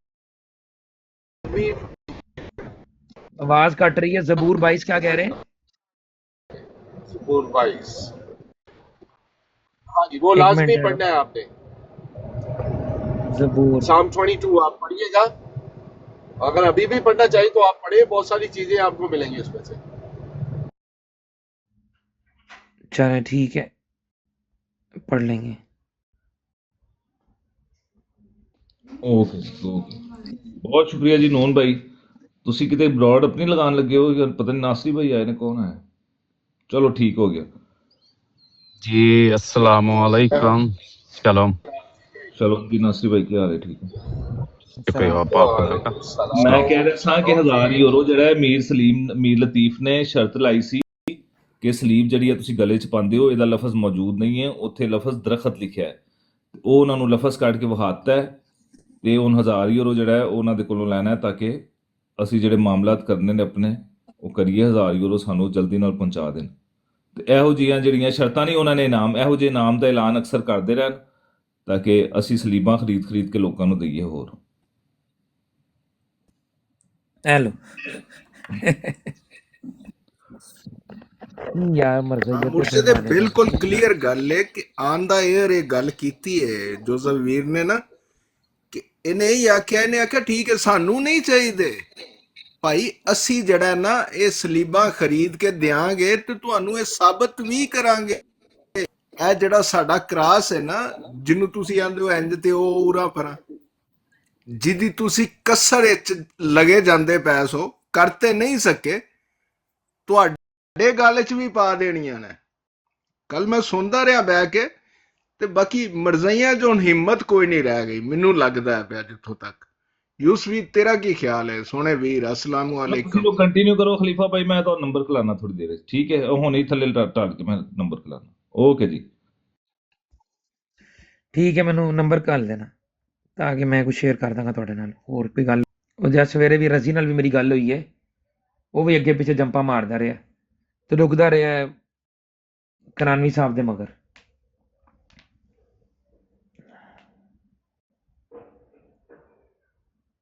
आवाज कट रही है। ज़बूर 22 क्या कह रहे हैं? ज़बूर 22, हाँ जी वो लाजमी पढ़ना है आपने। ज़बूर साम 22 आप पढ़िएगा, अगर अभी भी पढ़ना चाहिए तो आप पढ़िए, बहुत सारी चीजें आपको मिलेंगी उसमें से। चलें ठीक है, पढ़ लेंगे। ਓਕੇ ਓਕੇ, ਬਹੁਤ ਸ਼ੁਕਰੀਆ ਜੀ ਨੂਨ ਭਾਈ। ਤੁਸੀਂ ਕਿਤੇ ਬਰੋਡ ਆਪਣੀ ਲਗਾਉਣ ਲੱਗੇ ਹੋ ਜਾਂ ਪਤਾ ਨਹੀਂ ਨਾਸਰੀ ਭਾਈ ਆਏ ਨੇ, ਕੌਣ ਹੈ? ਚਲੋ ਠੀਕ ਹੋ ਗਿਆ जी। अस्सलाम वालेकुम, शलोम। ਚਲੋ ਜੀ ਨਾਸਰੀ ਭਾਈ ਕੀ ਹਾਲ ਹੈ? ਠੀਕ ਹੈ। मैं कह रहा था कि 1000 यूरो ਜਿਹੜਾ ਮੀਰ ਲਤੀਫ ਨੇ ਸ਼ਰਤ ਲਾਈ ਸੀ ਕਿ ਸਲੀਬ ਜਿਹੜੀ ਹੈ ਤੁਸੀਂ ਗਲੇ 'ਚ ਪਾਉਂਦੇ ਹੋ, ਇਹਦਾ ਲਫ਼ਜ਼ ਮੌਜੂਦ ਨਹੀਂ ਹੈ, ਉੱਥੇ ਲਫ਼ਜ਼ ਦਰਖਤ ਲਿਖਿਆ ਹੈ। ਉਹ ਉਹਨਾਂ ਨੂੰ ਲਫ਼ਜ਼ ਕੱਢ ਕੇ ਵਹਾਤਾ ਹੈ ਤੇ ਹੁਣ 1000 ਯੂਰੋ ਜਿਹੜਾ ਹੈ ਉਹਨਾਂ ਦੇ ਕੋਲੋਂ ਲੈਣਾ ਹੈ ਤਾਂ ਕਿ ਅਸੀਂ ਜਿਹੜੇ ਮਾਮਲਾਤ ਕਰਨੇ ਨੇ ਆਪਣੇ ਉਹ ਕਰੀਏ। 1000 ਯੂਰੋ ਸਾਨੂੰ ਜਲਦੀ ਨਾਲ ਪਹੁੰਚਾ ਦੇਣ। ਤੇ ਇਹੋ ਜਿਹੀਆਂ ਜਿਹੜੀਆਂ ਸ਼ਰਤਾਂ ਨਹੀਂ, ਉਹਨਾਂ ਨੇ ਇਨਾਮ, ਇਹੋ ਜਿਹੇ ਇਨਾਮ ਦਾ ਐਲਾਨ ਅਕਸਰ ਕਰਦੇ ਰਹਿਣ ਤਾਂ ਕਿ ਅਸੀਂ ਸਲੀਬਾਂ ਖਰੀਦ ਕੇ ਲੋਕਾਂ ਨੂੰ ਦਈਏ। ਹੋਰ हेलो यार मुर्शद बिल्कुल क्लियर गल है कि आंदा एयर ये गल कीती है जोसेफ वीर ने ना कि इन्हें ही आख्या, इन्हें आख्या ठीक है सानू नहीं चाहिए ਭਾਈ ਅਸੀਂ ਜਿਹੜਾ ਨਾ ਇਹ ਸਲੀਬਾਂ ਖਰੀਦ ਕੇ ਦਿਆਂਗੇ ਤੇ ਤੁਹਾਨੂੰ ਇਹ ਸਾਬਤ ਵੀ ਕਰਾਂਗੇ। ਇਹ ਜਿਹੜਾ ਸਾਡਾ ਕ੍ਰਾਸ ਹੈ ਨਾ, ਜਿਹਨੂੰ ਤੁਸੀਂ ਆਂਦੇ ਹੋ ਇੰਜ ਤੇ ਉਹ ਉਰਾ ਪਰਾਂ, ਜਿਹਦੀ ਤੁਸੀਂ ਕਸਰ ਵਿੱਚ ਲਗੇ ਜਾਂਦੇ ਪੈ ਸੋ, ਕਰ ਤੇ ਨਹੀਂ ਸਕੇ, ਤੁਹਾਡੇ ਗੱਲ 'ਚ ਵੀ ਪਾ ਦੇਣੀਆਂ ਨੇ। ਕੱਲ ਮੈਂ ਸੁਣਦਾ ਰਿਹਾ ਬਹਿ ਕੇ, ਤੇ ਬਾਕੀ ਮਰਜ਼ਈਆਂ 'ਚ ਹੁਣ ਹਿੰਮਤ ਕੋਈ ਨਹੀਂ ਰਹਿ ਗਈ, ਮੈਨੂੰ ਲੱਗਦਾ ਪਿਆ ਜਿੱਥੋਂ ਤੱਕ। ਯੂਸਫੀ ਤੇਰਾ ਕੀ ਖਿਆਲ ਹੈ ਸੋਹਣੇ ਵੀਰ? ਅਸਲਾਮ ਤੁਸੀਂ ਵਾਲੇਕਮ। ਲੋਕ ਕੰਟੀਨਿਊ ਕਰੋ ਖਲੀਫਾ ਭਾਈ, ਮੈਂ ਤੁਹਾਨੂੰ ਨੰਬਰ ਖਿਲਾਣਾ ਥੋੜੀ ਦੇਰ ਵਿੱਚ, ਠੀਕ ਹੈ? ਉਹ ਹੁਣੇ ਹੀ ਥੱਲੇ ਟਾਲ ਕੇ ਮੈਂ ਨੰਬਰ ਖਿਲਾਣਾ। ਓਕੇ ਜੀ, ਠੀਕ ਹੈ, ਮੈਨੂੰ ਨੰਬਰ ਘੱਲ ਦੇਣਾ ਤਾਂ ਕਿ ਮੈਂ ਕੁਝ ਸ਼ੇਅਰ ਕਰ ਦਾਂਗਾ ਤੁਹਾਡੇ ਨਾਲ। ਹੋਰ ਕੋਈ ਗੱਲ? ਉਹ ਜਦ ਸਵੇਰੇ ਵੀ ਰਜ਼ੀ ਨਾਲ ਵੀ ਮੇਰੀ ਗੱਲ ਹੋਈ ਹੈ, ਉਹ ਵੀ ਅੱਗੇ ਪਿੱਛੇ ਜੰਪਾਂ ਮਾਰਦਾ ਰਿਹਾ ਤੇ ਰੁਕਦਾ ਰਿਹਾ 93 ਸਾਹਿਬ ਦੇ ਮਗਰ।